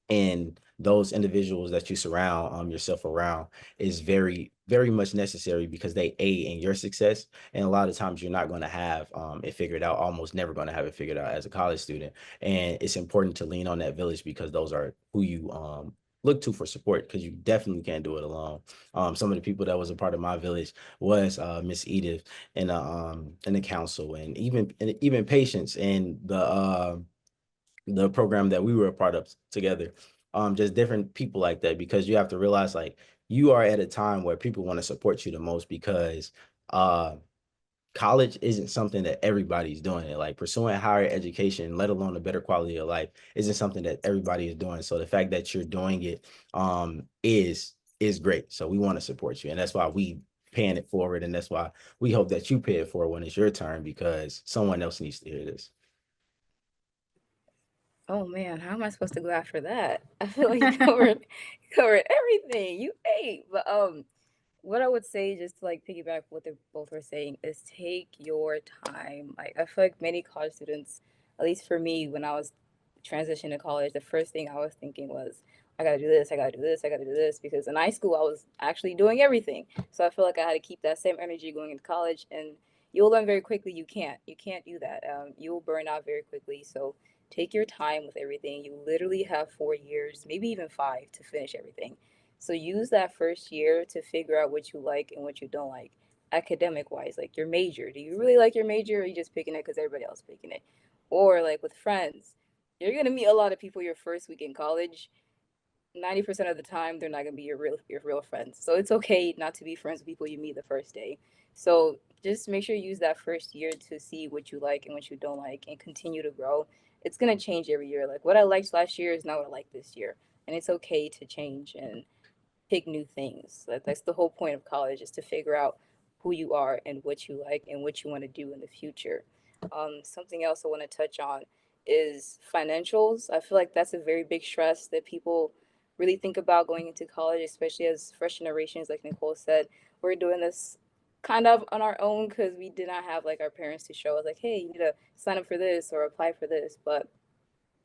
Speaker 17: And those individuals that you surround yourself around is very, very much necessary because they aid in your success. And a lot of times you're not going to have it figured out, almost never going to have it figured out as a college student. And it's important to lean on that village because those are who you look to for support, because you definitely can't do it alone. Some of the people that was a part of my village was Miss Edith and the council, and even patients and the program that we were a part of together. Just different people like that, because you have to realize like you are at a time where people want to support you the most, because uh college isn't something that everybody's doing. It like pursuing higher education, let alone a better quality of life, isn't something that everybody is doing. So the fact that you're doing it is great. So we want to support you, and that's why we paying it forward, and that's why we hope that you pay it forward when it's your turn, because someone else needs to hear this.
Speaker 18: Oh man, how am I supposed to go after that? I feel like you covered everything. You ate. But what I would say, just to like piggyback what they both were saying, is take your time. Like I feel like many college students, at least for me, when I was transitioning to college, the first thing I was thinking was, I gotta do this, I gotta do this, I gotta do this, because in high school I was actually doing everything. So I feel like I had to keep that same energy going into college, and you'll learn very quickly you can't do that. You'll burn out very quickly. So take your time with everything. You literally have 4 years, maybe even 5, to finish everything. So use that first year to figure out what you like and what you don't like, academic wise, like your major. Do you really like your major, or are you just picking it because everybody else is picking it? Or like with friends, you're gonna meet a lot of people your first week in college. 90% of the time they're not going to be your real friends, so it's okay not to be friends with people you meet the first day. So just make sure you use that first year to see what you like and what you don't like, and continue to grow. It's going to change every year. Like what I liked last year is not what I like this year, and it's okay to change and pick new things. That's the whole point of college, is to figure out who you are and what you like and what you want to do in the future. Something else I want to touch on is financials. I feel like that's a very big stress that people really think about going into college, especially as fresh generations, like Nicole said. We're doing this kind of on our own because we did not have like our parents to show us like, hey, you need to sign up for this or apply for this. But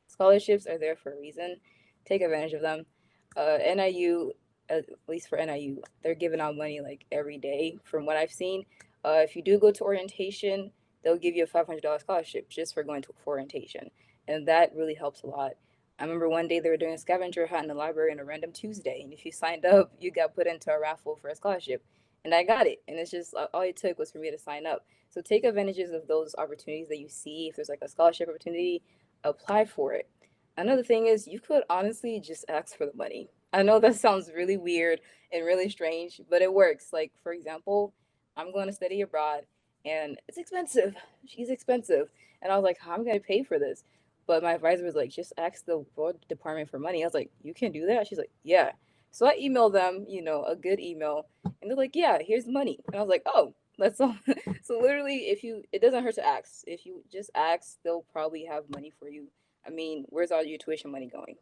Speaker 18: scholarships are there for a reason. Take advantage of them. NIU, at least for NIU, they're giving out money like every day from what I've seen. If you do go to orientation, they'll give you a $500 scholarship just for going to orientation. And that really helps a lot. I remember one day they were doing a scavenger hunt in the library on a random Tuesday. And if you signed up, you got put into a raffle for a scholarship. And I got it. And it's just all it took was for me to sign up. So take advantages of those opportunities that you see. If there's like a scholarship opportunity, apply for it. Another thing is you could honestly just ask for the money. I know that sounds really weird and really strange, but it works. Like, for example, I'm going to study abroad and it's expensive. She's expensive. And I was like, how am I going to pay for this? But my advisor was like, just ask the World Department for money. I was like, you can do that? She's like, yeah. So I emailed them, a good email. And they're like, yeah, here's money. And I was like, oh, that's all. So literally, it doesn't hurt to ask. If you just ask, they'll probably have money for you. I mean, where's all your tuition money going?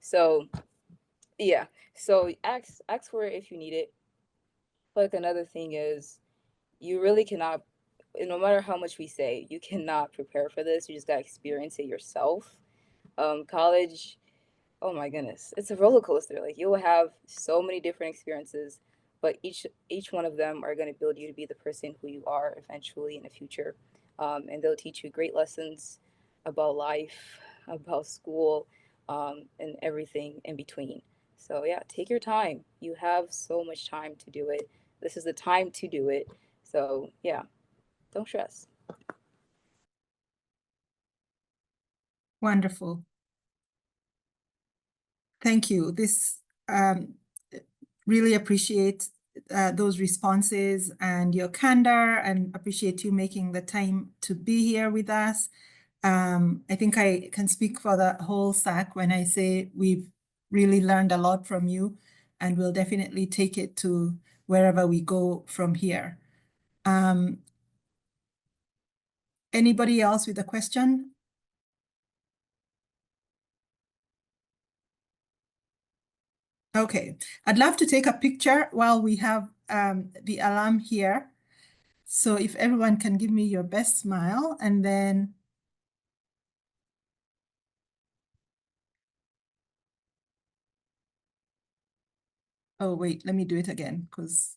Speaker 18: So yeah. So ask for it if you need it. But another thing is you really cannot, no matter how much we say, you cannot prepare for this. You just gotta experience it yourself. College, oh my goodness, it's a roller coaster. Like you will have so many different experiences, but each one of them are going to build you to be the person who you are eventually in the future. And they'll teach you great lessons about life, about school, and everything in between. So yeah, take your time. You have so much time to do it. This is the time to do it. So yeah, don't stress.
Speaker 1: Wonderful. Thank you. Really appreciate those responses and your candor, and appreciate you making the time to be here with us. I think I can speak for the whole SAC when I say we've really learned a lot from you, and we'll definitely take it to wherever we go from here. Anybody else with a question? Okay, I'd love to take a picture while we have the alum here. So if everyone can give me your best smile, and then oh wait, let me do it again, because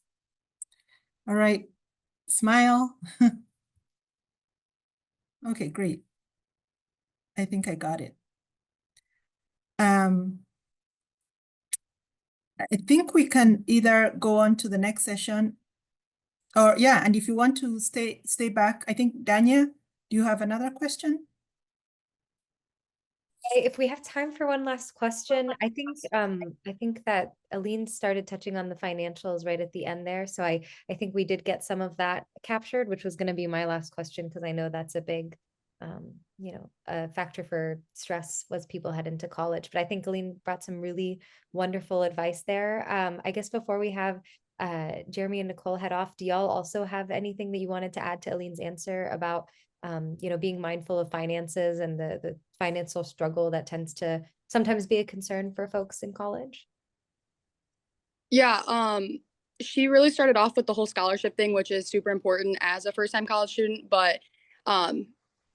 Speaker 1: all right, smile. Okay, great. I think I got it. I think we can either go on to the next session, or yeah, and if you want to stay back, I think Danya, do you have another question?
Speaker 2: If we have time for one last question, I think that Aline started touching on the financials right at the end there. So I think we did get some of that captured, which was going to be my last question, because I know that's a big a factor for stress was people head into college. But I think Aline brought some really wonderful advice there. I guess before we have Jeremy and Nicole head off, do y'all also have anything that you wanted to add to Aline's answer about being mindful of finances and the financial struggle that tends to sometimes be a concern for folks in college?
Speaker 19: Yeah, she really started off with the whole scholarship thing, which is super important as a first-time college student, but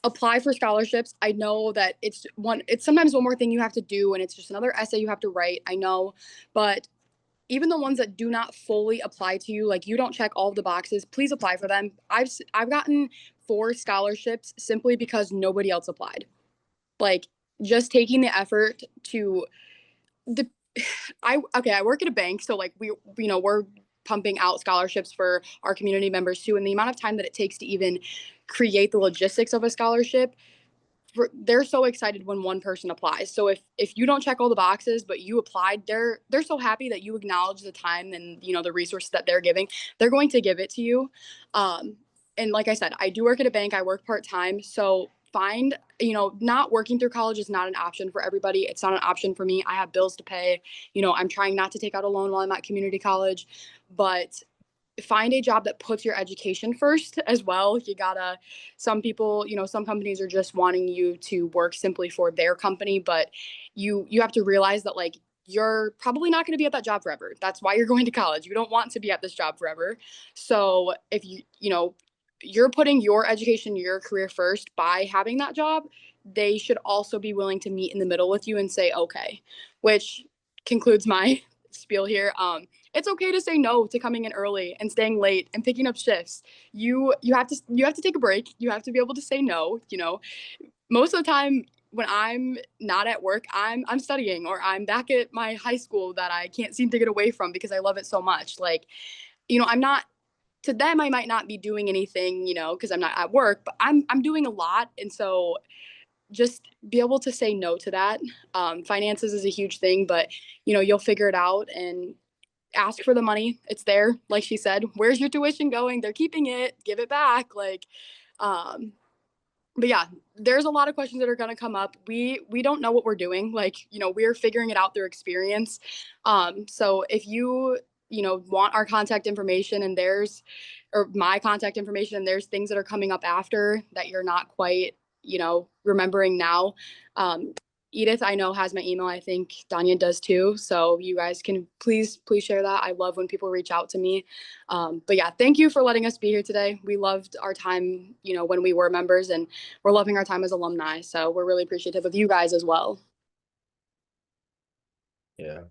Speaker 19: apply for scholarships. I know that it's sometimes one more thing you have to do, and it's just another essay you have to write, I know, but even the ones that do not fully apply to you, like you don't check all of the boxes, please apply for them. I've gotten 4 scholarships simply because nobody else applied. Like just taking the effort to I work at a bank, so like we're pumping out scholarships for our community members too, and the amount of time that it takes to even create the logistics of a scholarship, they're so excited when one person applies. So if you don't check all the boxes but you applied, they're so happy that you acknowledge the time and the resources that they're giving. They're going to give it to you. And like I said, I do work at a bank. I work part-time, so not working through college is not an option for everybody. It's not an option for me. I have bills to pay. I'm trying not to take out a loan while I'm at community college, but find a job that puts your education first as well. Some people, some companies are just wanting you to work simply for their company, but you have to realize that like you're probably not going to be at that job forever. That's why you're going to college. You don't want to be at this job forever. So if you're putting your education, your career first by having that job, they should also be willing to meet in the middle with you and say, okay, which concludes my spiel here. It's okay to say no to coming in early and staying late and picking up shifts. You have to take a break. You have to be able to say no. Most of the time when I'm not at work, I'm studying, or I'm back at my high school that I can't seem to get away from because I love it so much. Like, I'm not, to them I might not be doing anything, because I'm not at work, but I'm doing a lot. And so just be able to say no to that. Finances is a huge thing, but you'll figure it out, and ask for the money. It's there. Like she said, where's your tuition going? They're keeping it, give it back. Like, but yeah, there's a lot of questions that are going to come up. We don't know what we're doing. Like, we're figuring it out through experience. So if you want our contact information or my contact information, and there's things that are coming up after that you're not quite, remembering now, Edith, I know, has my email. I think Danya does too. So you guys can please share that. I love when people reach out to me. But yeah, thank you for letting us be here today. We loved our time, when we were members, and we're loving our time as alumni. So we're really appreciative of you guys as well.
Speaker 17: Yeah.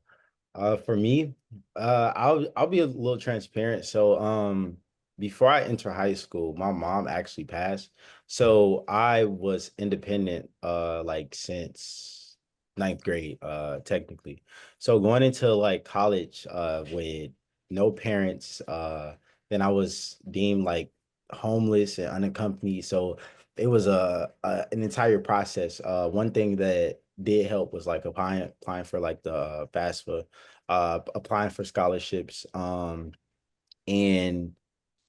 Speaker 17: For me, I'll be a little transparent. So, before I enter high school, my mom actually passed. So I was independent, like since ninth grade, technically. So going into like college, with no parents, then I was deemed like homeless and unaccompanied. So it was an entire process. One thing that did help was like applying for like the FAFSA, applying for scholarships, and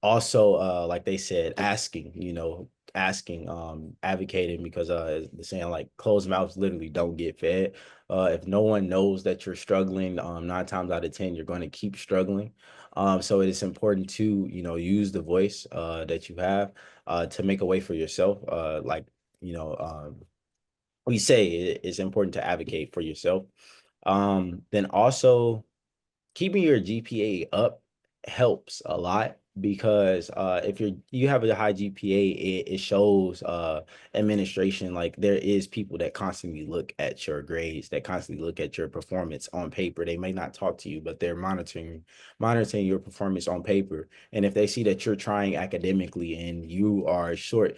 Speaker 17: also like they said, asking, advocating, because the saying like closed mouths literally don't get fed. If no one knows that you're struggling, 9 times out of 10 you're going to keep struggling. So it is important to use the voice that you have to make a way for yourself. Like you know we say it's important to advocate for yourself. Then also keeping your GPA up helps a lot, because if you have a high GPA, it shows administration, like there is people that constantly look at your grades, that constantly look at your performance on paper. They may not talk to you, but they're monitoring your performance on paper. And if they see that you're trying academically and you are short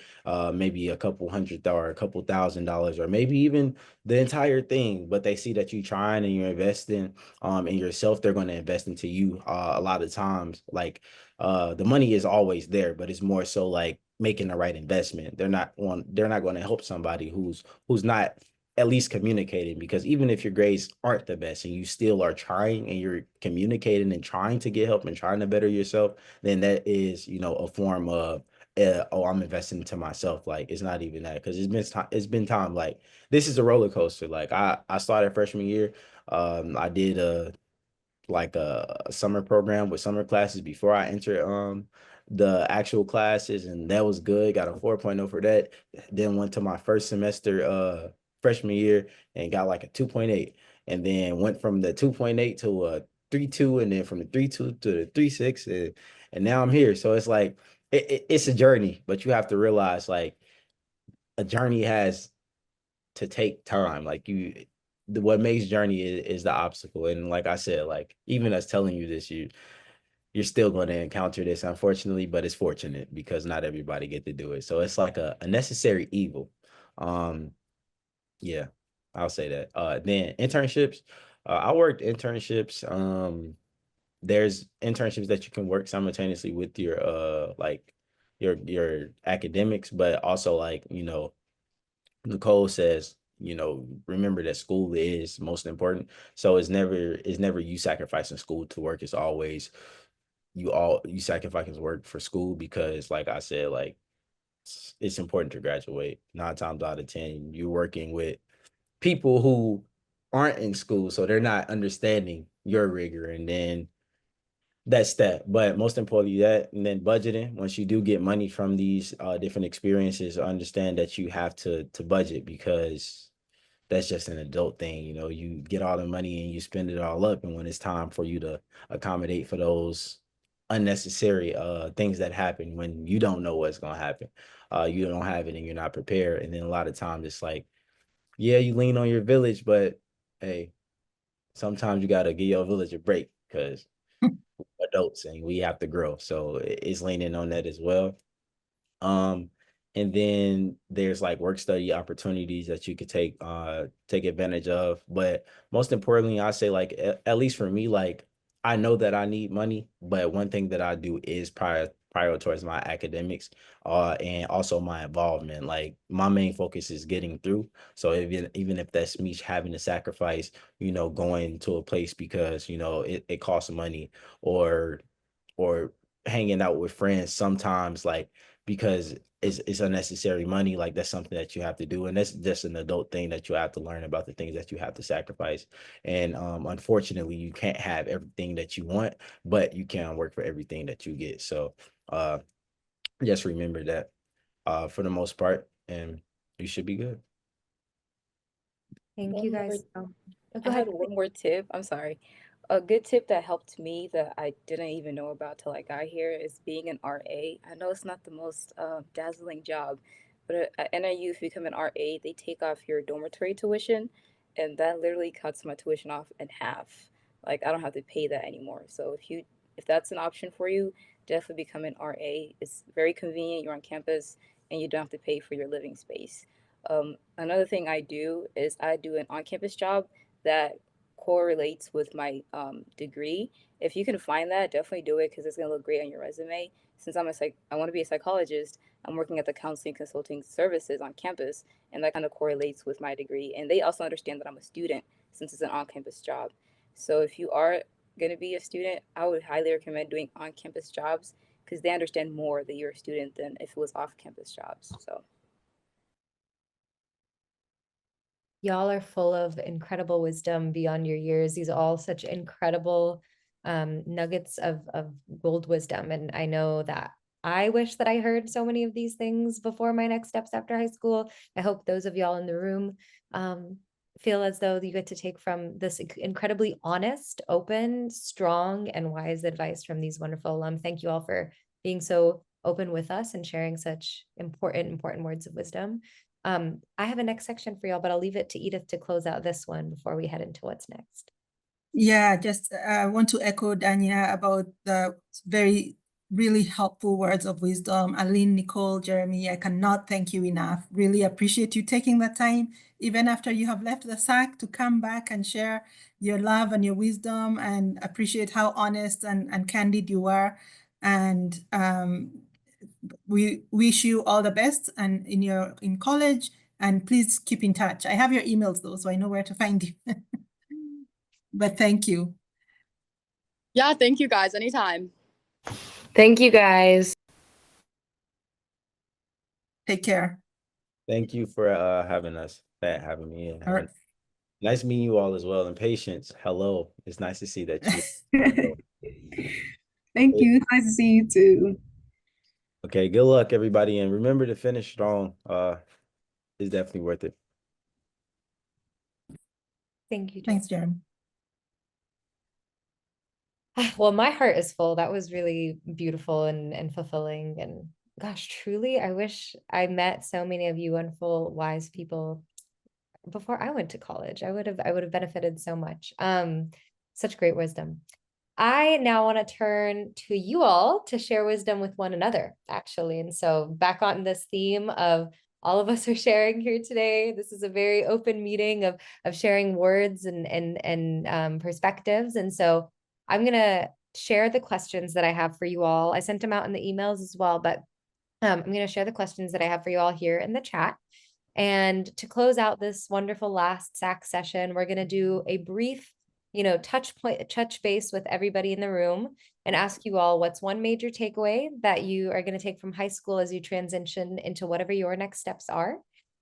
Speaker 17: maybe a couple hundred or a couple $1,000, or maybe even the entire thing, but they see that you're trying and you're investing in yourself, they're going to invest into you. A lot of times, like the money is always there, but it's more so like making the right investment. They're not going to help somebody who's not at least communicating, because even if your grades aren't the best and you still are trying and you're communicating and trying to get help and trying to better yourself, then that is a form of oh, I'm investing into myself. Like it's not even that, because it's been time. Like this is a roller coaster. Like I started freshman year. I did like a summer program with summer classes before I entered the actual classes, and that was good. Got a 4.0 for that. Then went to my first semester freshman year and got like a 2.8, and then went from the 2.8 to a 3.2, and then from the 3.2 to the 3.6, and now I'm here. So it's like it's a journey, but you have to realize like a journey has to take time. Like what makes journey is the obstacle. And like I said, like even us telling you this, you're still going to encounter this, unfortunately, but it's fortunate because not everybody get to do it. So it's like a necessary evil. Yeah, I'll say that. Then internships. I worked internships. There's internships that you can work simultaneously with your like your academics, but also like Nicole says, remember that school is most important. So it's never you sacrificing school to work. It's always you sacrificing work for school, because like I said, like it's important to graduate. 9 times out of 10, you're working with people who aren't in school, so they're not understanding your rigor. And then that step. But most importantly, that, and then budgeting. Once you do get money from these different experiences, understand that you have to budget, because that's just an adult thing. You know, you get all the money and you spend it all up, and when it's time for you to accommodate for those unnecessary things that happen when you don't know what's going to happen, you don't have it and you're not prepared. And then a lot of times it's like, yeah, you lean on your village, but hey, sometimes you got to give your village a break, because adults and we have to grow. So it's leaning on that as well. Um, and then there's like work study opportunities that you could take advantage of. But most importantly, I say, like, at least for me, like, I know that I need money, but one thing that I do is prioritize my academics, and also my involvement. Like, my main focus is getting through. So even if that's me having to sacrifice, going to a place because, it costs money, or or hanging out with friends sometimes, like, because it's unnecessary money, like, that's something that you have to do. And that's just an adult thing that you have to learn about, the things that you have to sacrifice. And unfortunately, you can't have everything that you want, but you can work for everything that you get. So just remember that for the most part, and you should be good.
Speaker 2: Thank
Speaker 18: One
Speaker 2: you
Speaker 18: more
Speaker 2: guys. Go
Speaker 18: I
Speaker 2: ahead.
Speaker 18: had one more tip. I'm sorry. A good tip that helped me that I didn't even know about till I got here is being an RA. I know it's not the most dazzling job, but at NIU, if you become an RA, they take off your dormitory tuition, and that literally cuts my tuition off in half. Like, I don't have to pay that anymore. So if that's an option for you, definitely become an RA. It's very convenient. You're on campus, and you don't have to pay for your living space. Another thing I do is I do an on-campus job that correlates with my degree. If you can find that, definitely do it because it's gonna look great on your resume. Since I want to be a psychologist, I'm working at the counseling consulting services on campus, and that kind of correlates with my degree. And they also understand that I'm a student since it's an on-campus job. So if you are gonna be a student, I would highly recommend doing on-campus jobs because they understand more that you're a student than if it was off-campus jobs. So.
Speaker 2: Y'all are full of incredible wisdom beyond your years. These are all such incredible nuggets of gold wisdom. And I know that I wish that I heard so many of these things before my next steps after high school. I hope those of y'all in the room feel as though you get to take from this incredibly honest, open, strong, and wise advice from these wonderful alum. Thank you all for being so open with us and sharing such important words of wisdom. I have a next section for y'all, but I'll leave it to Edith to close out this one before we head into what's next.
Speaker 1: Yeah, just want to echo Dania about the really helpful words of wisdom. Aline, Nicole, Jeremy, I cannot thank you enough. Really appreciate you taking the time, even after you have left the SAC, to come back and share your love and your wisdom, and appreciate how honest and candid you are. And we wish you all the best and in college, and please keep in touch. I have your emails though, so I know where to find you. But thank you.
Speaker 19: Yeah, thank you guys. Anytime.
Speaker 6: Thank you guys.
Speaker 1: Take care.
Speaker 17: Thank you for having me, and
Speaker 1: All right.
Speaker 17: nice meeting you all as well. And Patience, hello. It's nice to see that you.
Speaker 10: Thank you. It's nice to see you too.
Speaker 17: Okay, good luck, everybody, and remember to finish strong. It's definitely worth it.
Speaker 2: Thank you,
Speaker 1: Thanks, Jeremy.
Speaker 2: Well, my heart is full. That was really beautiful and fulfilling. And gosh, truly, I wish I met so many of you wonderful, wise people before I went to college. I would have benefited so much. Such great wisdom. I now want to turn to you all to share wisdom with one another, actually. And so back on this theme of all of us are sharing here today. This is a very open meeting of sharing words and perspectives. And so I'm going to share the questions that I have for you all. I sent them out in the emails as well, but I'm going to share the questions that I have for you all here in the chat. And to close out this wonderful last SAC session, we're going to do a brief, touch base with everybody in the room and ask you all what's one major takeaway that you are going to take from high school as you transition into whatever your next steps are.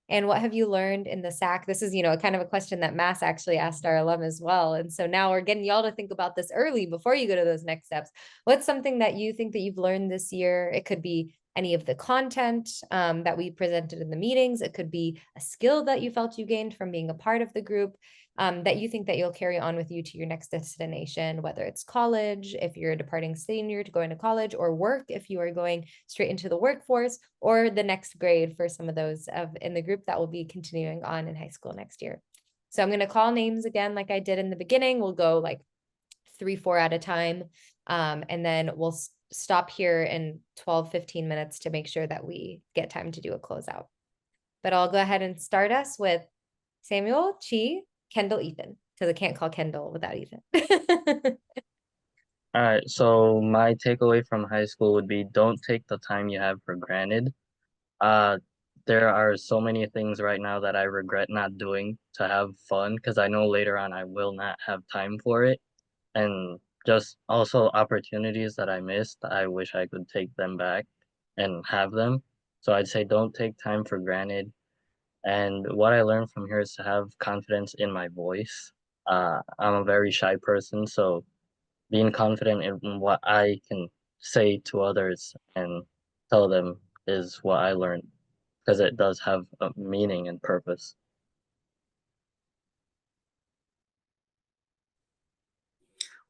Speaker 2: And what have you learned in the SAC? This is, kind of a question that Mass actually asked our alum as well. And so now we're getting y'all to think about this early before you go to those next steps. What's something that you think that you've learned this year? It could be any of the content that we presented in the meetings. It could be a skill that you felt you gained from being a part of the group. That you think that you'll carry on with you to your next destination, whether it's college, if you're a departing senior to go into college, or work, if you are going straight into the workforce, or the next grade for some of those in the group that will be continuing on in high school next year. So I'm going to call names again, like I did in the beginning. We'll go like 3-4 at a time. And then we'll stop here in 12-15 minutes to make sure that we get time to do a closeout. But I'll go ahead and start us with Samuel, Chi, Kendall, Ethan, because I can't call Kendall without Ethan.
Speaker 3: All right, so my takeaway from high school would be don't take the time you have for granted. There are so many things right now that I regret not doing to have fun because I know later on I will not have time for it. And just also opportunities that I missed, I wish I could take them back and have them. So I'd say don't take time for granted. And what I learned from here is to have confidence in my voice. I'm a very shy person, so being confident in what I can say to others and tell them is what I learned because it does have a meaning and purpose.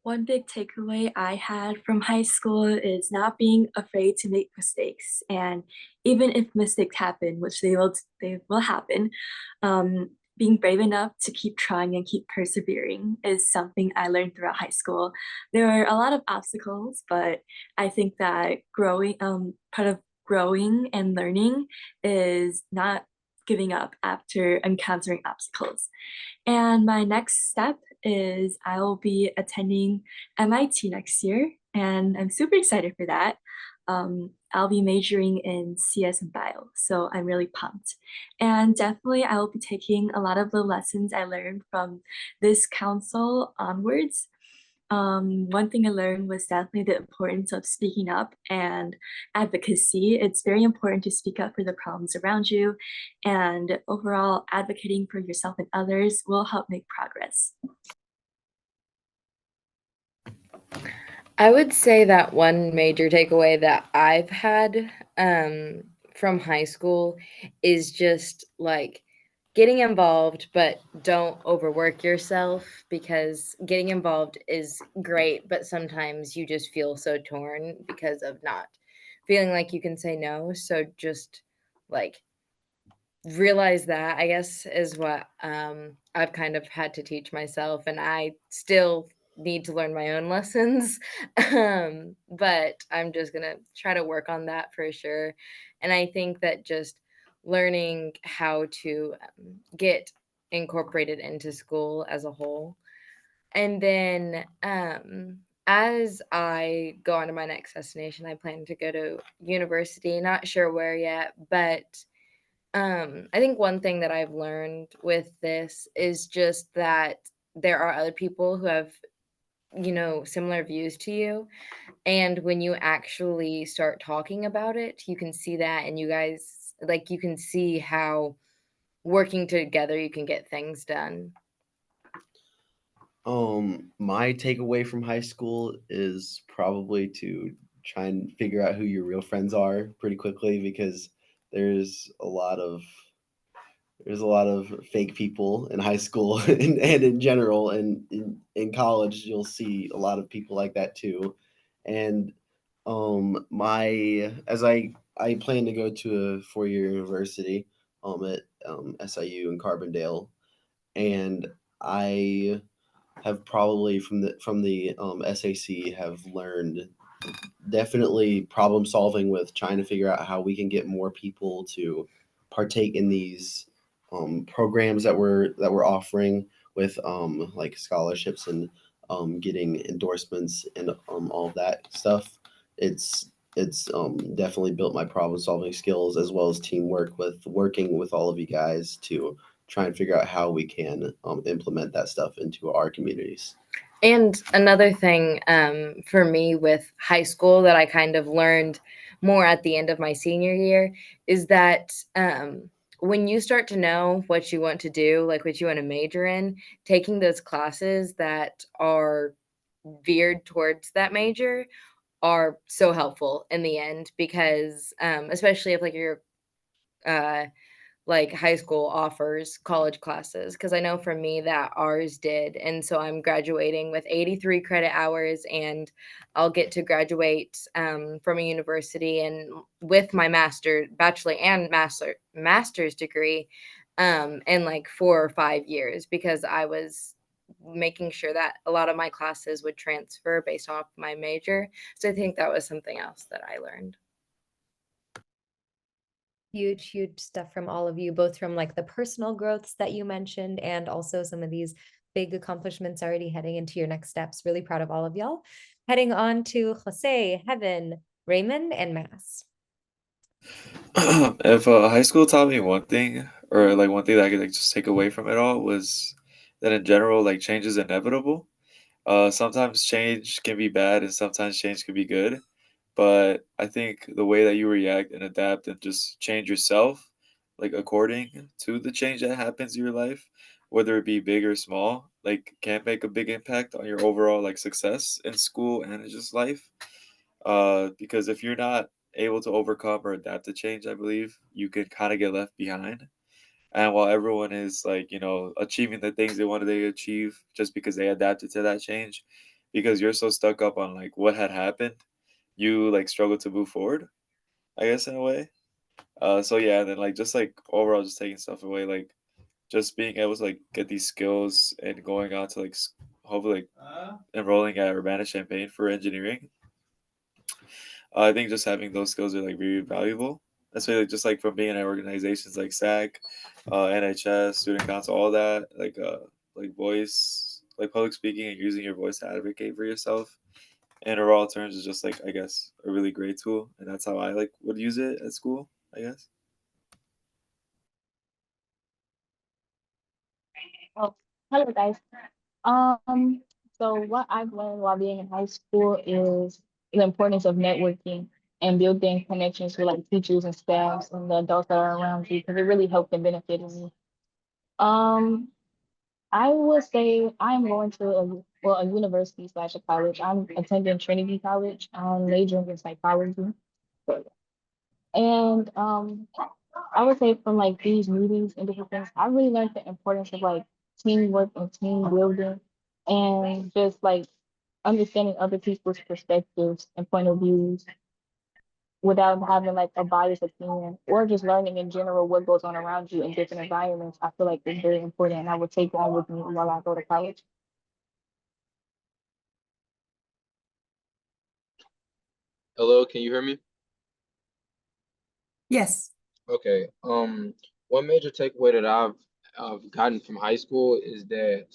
Speaker 5: One big takeaway I had from high school is not being afraid to make mistakes. And even if mistakes happen, which they will happen, being brave enough to keep trying and keep persevering is something I learned throughout high school. There are a lot of obstacles, but I think that part of growing and learning is not giving up after encountering obstacles. And my next step is I will be attending MIT next year, and I'm super excited for that. I'll be majoring in CS and bio, so I'm really pumped. And definitely I will be taking a lot of the lessons I learned from this council onwards. One thing I learned was definitely the importance of speaking up and advocacy. It's very important to speak up for the problems around you, and overall advocating for yourself and others will help make progress.
Speaker 6: I would say that one major takeaway that I've had from high school is just like getting involved, but don't overwork yourself, because getting involved is great, but sometimes you just feel so torn because of not feeling like you can say no. So just like realize that, I guess, is what I've kind of had to teach myself, and I still need to learn my own lessons. But I'm just gonna try to work on that for sure. And I think that just learning how to get incorporated into school as a whole. And then as I go on to my next destination, I plan to go to university, not sure where yet, but I think one thing that I've learned with this is just that there are other people who have, similar views to you. And when you actually start talking about it, you can see that, and you guys, like, you can see how working together you can get things done.
Speaker 15: My takeaway from high school is probably to try and figure out who your real friends are pretty quickly, because there's a lot of fake people in high school and in general, and in college you'll see a lot of people like that too. And my as I plan to go to a 4-year university at SIU in Carbondale, and I have probably from the SAC have learned definitely problem solving with trying to figure out how we can get more people to partake in these programs that we're offering with like scholarships and getting endorsements and all of that stuff. It's definitely built my problem solving skills, as well as teamwork with working with all of you guys to try and figure out how we can implement that stuff into our communities.
Speaker 6: And another thing for me with high school that I kind of learned more at the end of my senior year is that when you start to know what you want to do, like what you want to major in, taking those classes that are veered towards that major are so helpful in the end, because especially if like you're like high school offers college classes, because I know for me that ours did. And so I'm graduating with 83 credit hours, and I'll get to graduate from a university and with my bachelor and master's degree in like 4 or 5 years, because I was making sure that a lot of my classes would transfer based off my major. So I think that was something else that I learned.
Speaker 2: Huge stuff from all of you, both from like the personal growths that you mentioned and also some of these big accomplishments already heading into your next steps. Really proud of all of y'all. Heading on to Jose, Heaven, Raymond, and Mass.
Speaker 4: If high school taught me one thing, or like one thing that I could like just take away from it all, was that in general, like change is inevitable. Sometimes change can be bad, and sometimes change can be good. But I think the way that you react and adapt and just change yourself, like according to the change that happens in your life, whether it be big or small, like can make a big impact on your overall like success in school and in just life. Because if you're not able to overcome or adapt to change, I believe you can kind of get left behind. And while everyone is like, achieving the things they wanted to achieve just because they adapted to that change, because you're so stuck up on like what had happened, you like struggle to move forward, I guess, in a way. So yeah, and then like just like overall just taking stuff away, like just being able to like get these skills and going on to like hopefully like enrolling at Urbana-Champaign for engineering. I think just having those skills are like very valuable, especially just like from being in organizations like SAC, NHS, Student Council, all that, like voice, like public speaking and using your voice to advocate for yourself. And overall terms is just like, I guess, a really great tool, and that's how I like would use it at school, I guess.
Speaker 13: Oh, hello guys. Um, so what I've learned while being in high school is the importance of networking and building connections with like teachers and staffs and the adults that are around you, because it really helped and benefited me. Um, I would say I'm going to a university slash a college. I'm attending Trinity College. I'm majoring in psychology. And I would say from like these meetings and different things, I really learned the importance of like teamwork and team building and just like understanding other people's perspectives and point of views without having like a biased opinion, or just learning in general what goes on around you in different environments. I feel like it's very important, and I would take on with me while I go to college.
Speaker 14: Hello, can you hear me?
Speaker 1: Yes.
Speaker 14: Okay. One major takeaway that I've gotten from high school is that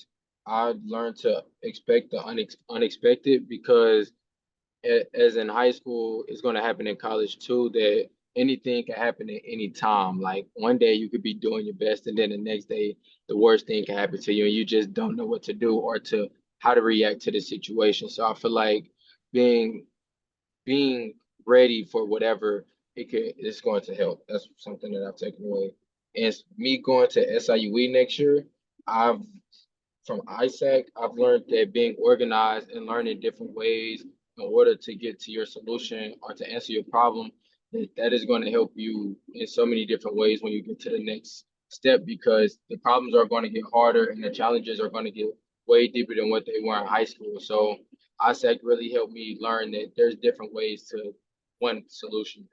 Speaker 14: I learned to expect the unexpected, because as in high school, it's going to happen in college too, that anything can happen at any time. Like one day you could be doing your best, and then the next day the worst thing can happen to you, and you just don't know what to do or to how to react to the situation. So I feel like being being ready for whatever it's going to help. That's something that I've taken away. And me going to SIUE next year, I've from ISAC, I've learned that being organized and learning different ways in order to get to your solution or to answer your problem, that is going to help you in so many different ways when you get to the next step, because the problems are going to get harder and the challenges are going to get way deeper than what they were in high school. So ISAC really helped me learn that there's different ways to one solution.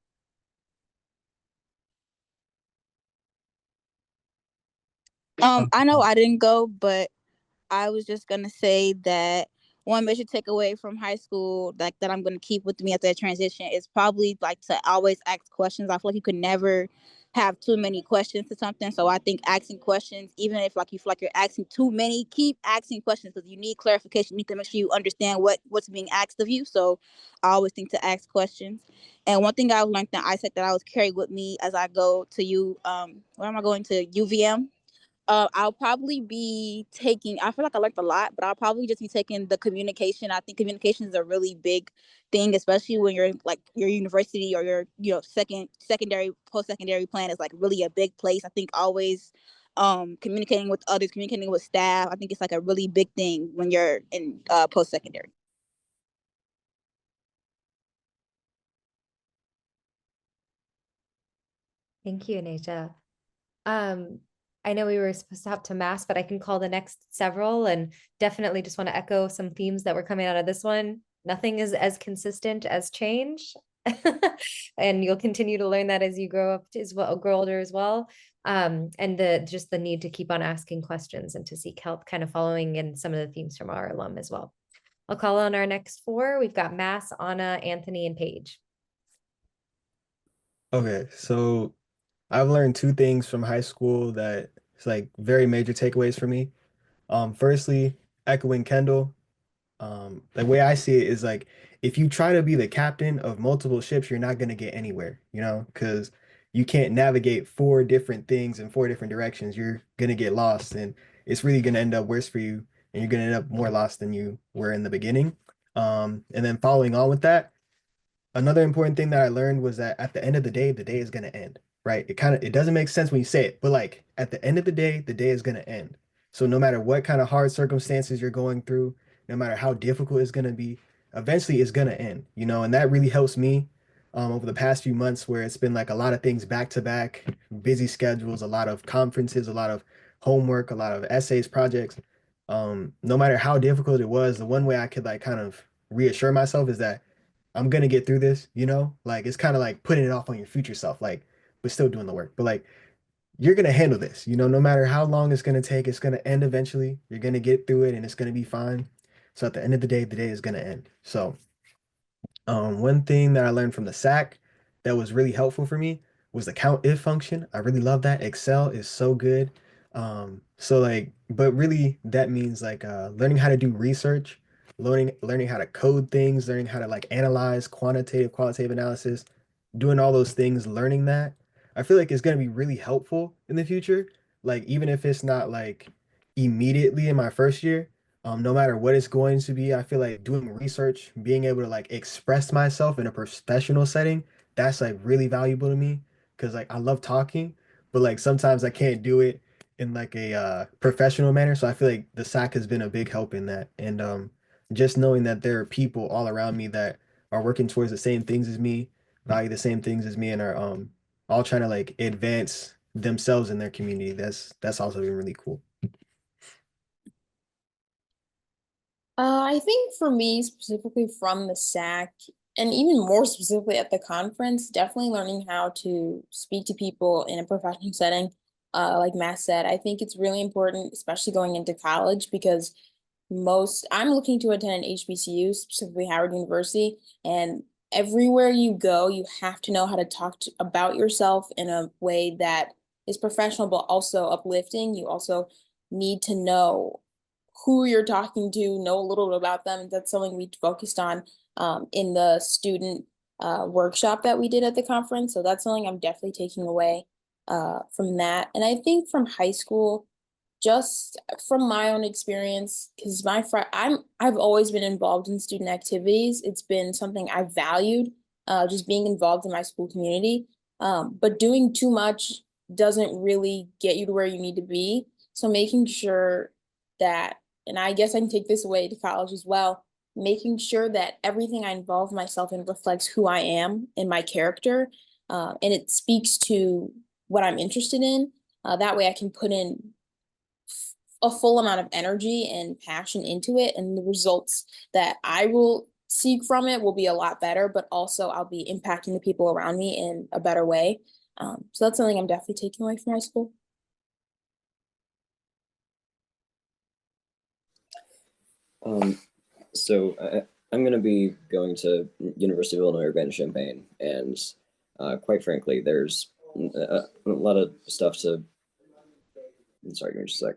Speaker 12: I know I didn't go, but I was just gonna say that one major takeaway from high school, like that I'm gonna keep with me after that transition, is probably like to always ask questions. I feel like you could never have too many questions to something. So I think asking questions, even if like you feel like you're asking too many, keep asking questions, because you need clarification. You need to make sure you understand what's being asked of you. So I always think to ask questions. And one thing I learned that I said that I was carry with me as I go to where am I going to UVM? I'll probably be taking, I feel like I learned a lot, but I'll probably just be taking the communication. I think communication is a really big thing, especially when you're like your university or your, you know, secondary, post-secondary plan is like really a big place. I think always communicating with others, communicating with staff, I think it's like a really big thing when you're in post-secondary.
Speaker 2: Thank you, Anisha. I know we were supposed to have to mass, but I can call the next several and definitely just want to echo some themes that were coming out of this one. Nothing is as consistent as change. And you'll continue to learn that as you grow up as well, grow older as well. And just the need to keep on asking questions and to seek help, kind of following in some of the themes from our alum as well. I'll call on our next four. We've got Mass, Anna, Anthony, and Paige.
Speaker 7: Okay, so I've learned two things from high school that it's like very major takeaways for me. Firstly, echoing Kendall, the way I see it is like if you try to be the captain of multiple ships, you're not gonna get anywhere, you know, because you can't navigate four different things in four different directions. You're gonna get lost, and it's really gonna end up worse for you, and you're gonna end up more lost than you were in the beginning. And then following on with that, another important thing that I learned was that at the end of the day is gonna end, right? It doesn't make sense when you say it, but like at the end of the day is gonna end. So no matter what kind of hard circumstances you're going through, no matter how difficult it's gonna be, eventually it's gonna end, you know, and that really helps me over the past few months where it's been like a lot of things back to back, busy schedules, a lot of conferences, a lot of homework, a lot of essays, projects. No matter how difficult it was, the one way I could like kind of reassure myself is that I'm gonna get through this, you know? Like it's kind of like putting it off on your future self, like, but still doing the work. But like you're gonna handle this, you know, no matter how long it's gonna take, it's gonna end eventually. You're gonna get through it and it's gonna be fine. So at the end of the day is gonna end. So one thing that I learned from the SAC that was really helpful for me was the count if function. I really love that. Excel is so good. So like, but really that means like learning how to do research, learning how to code things, learning how to like analyze quantitative, qualitative analysis, doing all those things, learning that. I feel like it's gonna be really helpful in the future. Like even if it's not like immediately in my first year, no matter what it's going to be, I feel like doing research, being able to like express myself in a professional setting, that's like really valuable to me because like I love talking, but like sometimes I can't do it in like a professional manner. So I feel like the SAC has been a big help in that. And just knowing that there are people all around me that are working towards the same things as me, value the same things as me, and are all trying to like advance themselves in their community. That's also been really cool.
Speaker 8: I think for me, specifically from the SAC, and even more specifically at the conference, definitely learning how to speak to people in a professional setting. Like Matt said, I think it's really important, especially going into college, because I'm looking to attend an HBCU, specifically Howard University, and everywhere you go, you have to know how to talk about yourself in a way that is professional, but also uplifting. You also need to know who you're talking to, know a little bit about them. That's something we focused on in the student workshop that we did at the conference. So that's something I'm definitely taking away from that. And I think from high school, just from my own experience, because I've always been involved in student activities. It's been something I valued, just being involved in my school community. But doing too much doesn't really get you to where you need to be. So making sure that, and I guess I can take this away to college as well, making sure that everything I involve myself in reflects who I am and my character, and it speaks to what I'm interested in. That way I can put in a full amount of energy and passion into it, and the results that I will seek from it will be a lot better, but also I'll be impacting the people around me in a better way. So that's something I'm definitely taking away from high school.
Speaker 9: I'm going to be going to University of Illinois Urbana-Champaign, and quite frankly, there's a lot of stuff to. Sorry, give me just a sec.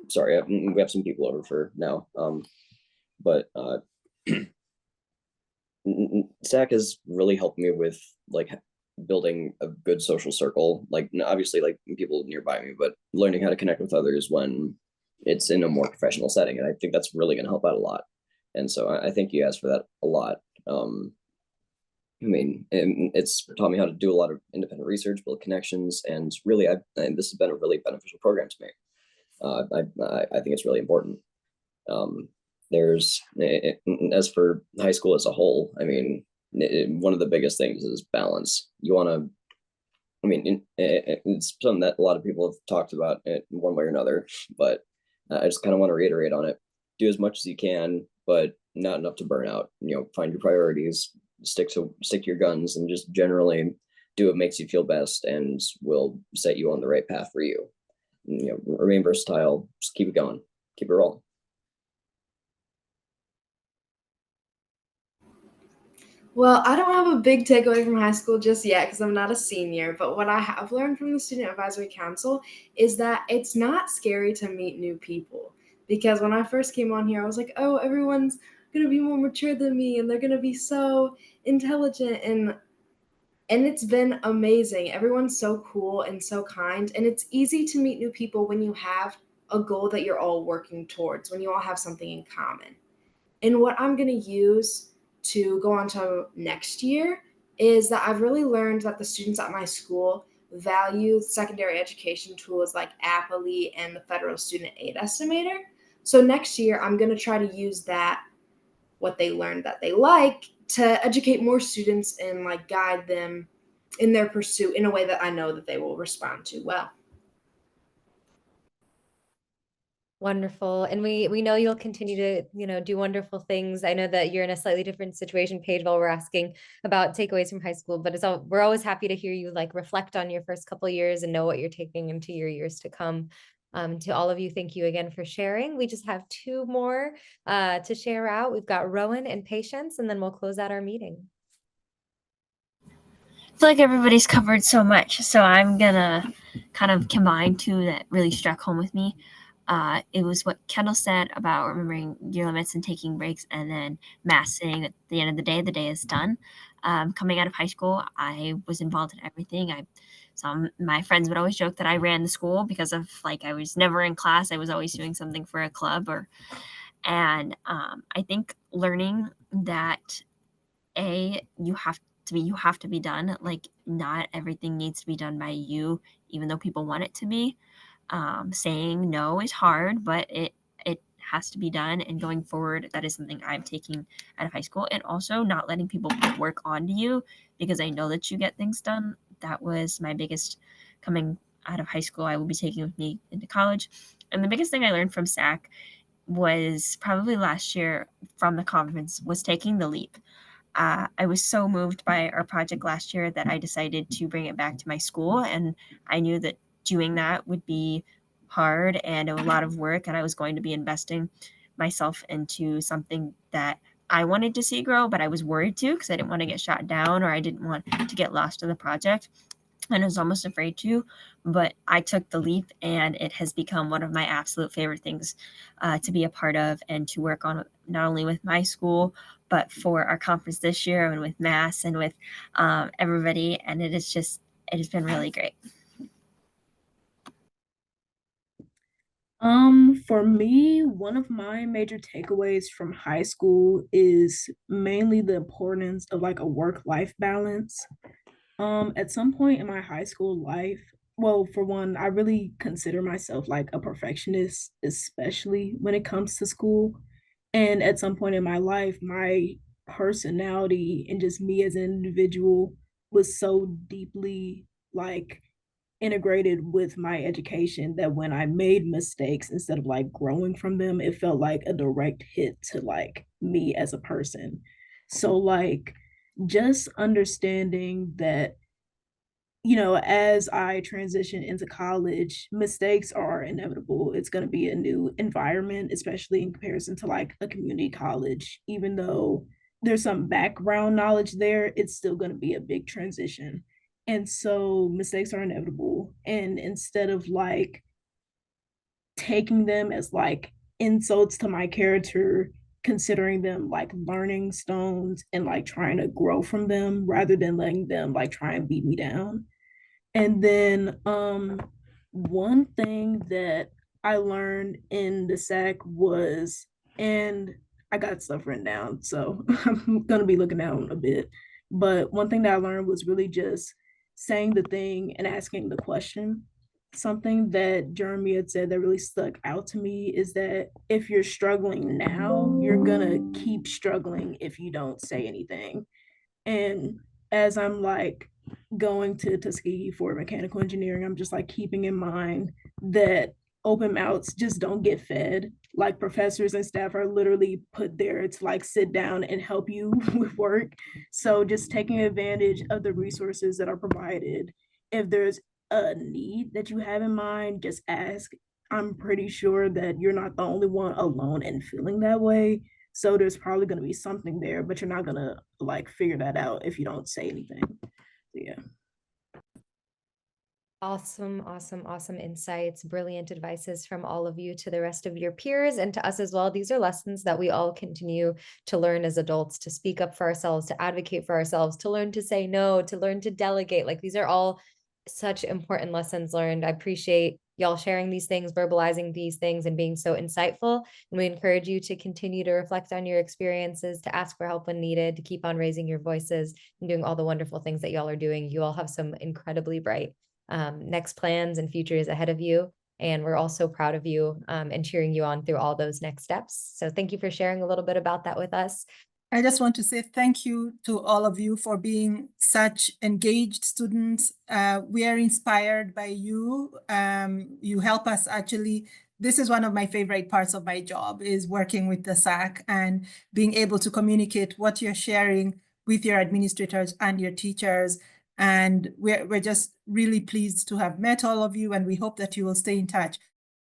Speaker 9: Sorry, we have some people over for now. But SAC has really helped me with like building a good social circle. Like obviously like people nearby me, but learning how to connect with others when it's in a more professional setting. And I think that's really going to help out a lot. And so I thank you guys for that a lot. I mean, it's taught me how to do a lot of independent research, build connections, and really, this has been a really beneficial program to me. I think it's really important. There's as for high school as a whole, I mean, one of the biggest things is balance. You want to, I mean, it's something that a lot of people have talked about in one way or another, but I just kind of want to reiterate on it. Do as much as you can, but not enough to burn out. You know, find your priorities, stick to your guns, and just generally do what makes you feel best and will set you on the right path for you. You know, remain versatile, just keep it going, keep it rolling.
Speaker 11: Well, I don't have a big takeaway from high school just yet because I'm not a senior, but what I have learned from the Student Advisory Council is that it's not scary to meet new people. Because when I first came on here, I was like, oh, everyone's going to be more mature than me and they're going to be so intelligent, and it's been amazing. Everyone's so cool and so kind, and it's easy to meet new people when you have a goal that you're all working towards, when you all have something in common. And what I'm going to use to go on to next year is that I've really learned that the students at my school value secondary education tools like Appley and the Federal Student Aid Estimator. So next year, I'm going to try to use that, what they learned that they like, to educate more students and like guide them in their pursuit in a way that I know that they will respond to well.
Speaker 2: Wonderful. And we know you'll continue to, do wonderful things. I know that you're in a slightly different situation, Paige, while we're asking about takeaways from high school, but we're always happy to hear you like reflect on your first couple of years and know what you're taking into your years to come. To all of you, thank you again for sharing. We just have two more to share out. We've got Rowan and Patience, and then we'll close out our meeting.
Speaker 16: I feel like everybody's covered so much, so I'm gonna kind of combine two that really struck home with me. It was what Kendall said about remembering your limits and taking breaks, and then Mass saying at the end of the day is done. Coming out of high school, I was involved in everything. My friends would always joke that I ran the school because of like I was never in class. I was always doing something for a club and I think learning that you have to be done. Like not everything needs to be done by you, even though people want it to be. Saying no is hard, but it has to be done. And going forward, that is something I'm taking out of high school. And also not letting people put work onto you because I know that you get things done. That was my biggest coming out of high school. I will be taking with me into college. And the biggest thing I learned from SAC was probably last year from the conference was taking the leap. I was so moved by our project last year that I decided to bring it back to my school. And I knew that doing that would be hard and a lot of work. And I was going to be investing myself into something that I wanted to see grow, but I was worried too because I didn't want to get shot down or I didn't want to get lost in the project. And I was almost afraid to, but I took the leap and it has become one of my absolute favorite things to be a part of and to work on, not only with my school, but for our conference this year and with Mass and with everybody. And it has been really great.
Speaker 10: For me, one of my major takeaways from high school is mainly the importance of like a work-life balance. At some point in my high school life, well, for one, I really consider myself like a perfectionist, especially when it comes to school. And at some point in my life, my personality and just me as an individual was so deeply like integrated with my education that when I made mistakes, instead of like growing from them, it felt like a direct hit to like me as a person. So like just understanding that, as I transition into college, mistakes are inevitable. It's going to be a new environment, especially in comparison to like a community college. Even though there's some background knowledge there, it's still going to be a big transition. And so mistakes are inevitable. And instead of like taking them as like insults to my character, considering them like learning stones and like trying to grow from them rather than letting them like try and beat me down. And then one thing that I learned in the SAC was, and I got stuff written down, so I'm gonna be looking down a bit. But one thing that I learned was really just saying the thing and asking the question. Something that Jeremy had said that really stuck out to me is that if you're struggling now, you're gonna keep struggling if you don't say anything. And as I'm like going to Tuskegee for mechanical engineering, I'm just like keeping in mind that open mouths just don't get fed. Like professors and staff are literally put there to like sit down and help you with work. So just taking advantage of the resources that are provided. If there's a need that you have in mind, just ask. I'm pretty sure that you're not the only one alone and feeling that way. So there's probably going to be something there, but you're not going to like figure that out if you don't say anything. So, yeah.
Speaker 2: Awesome, awesome, awesome insights, brilliant advices from all of you to the rest of your peers and to us as well. These are lessons that we all continue to learn as adults, to speak up for ourselves, to advocate for ourselves, to learn to say no, to learn to delegate. Like these are all such important lessons learned. I appreciate y'all sharing these things, verbalizing these things, and being so insightful. And we encourage you to continue to reflect on your experiences, to ask for help when needed, to keep on raising your voices and doing all the wonderful things that y'all are doing. You all have some incredibly bright next plans and futures ahead of you. And we're all so proud of you and cheering you on through all those next steps. So thank you for sharing a little bit about that with us.
Speaker 1: I just want to say thank you to all of you for being such engaged students. We are inspired by you. You help us actually. This is one of my favorite parts of my job, is working with the SAC and being able to communicate what you're sharing with your administrators and your teachers. And we're just really pleased to have met all of you, and we hope that you will stay in touch.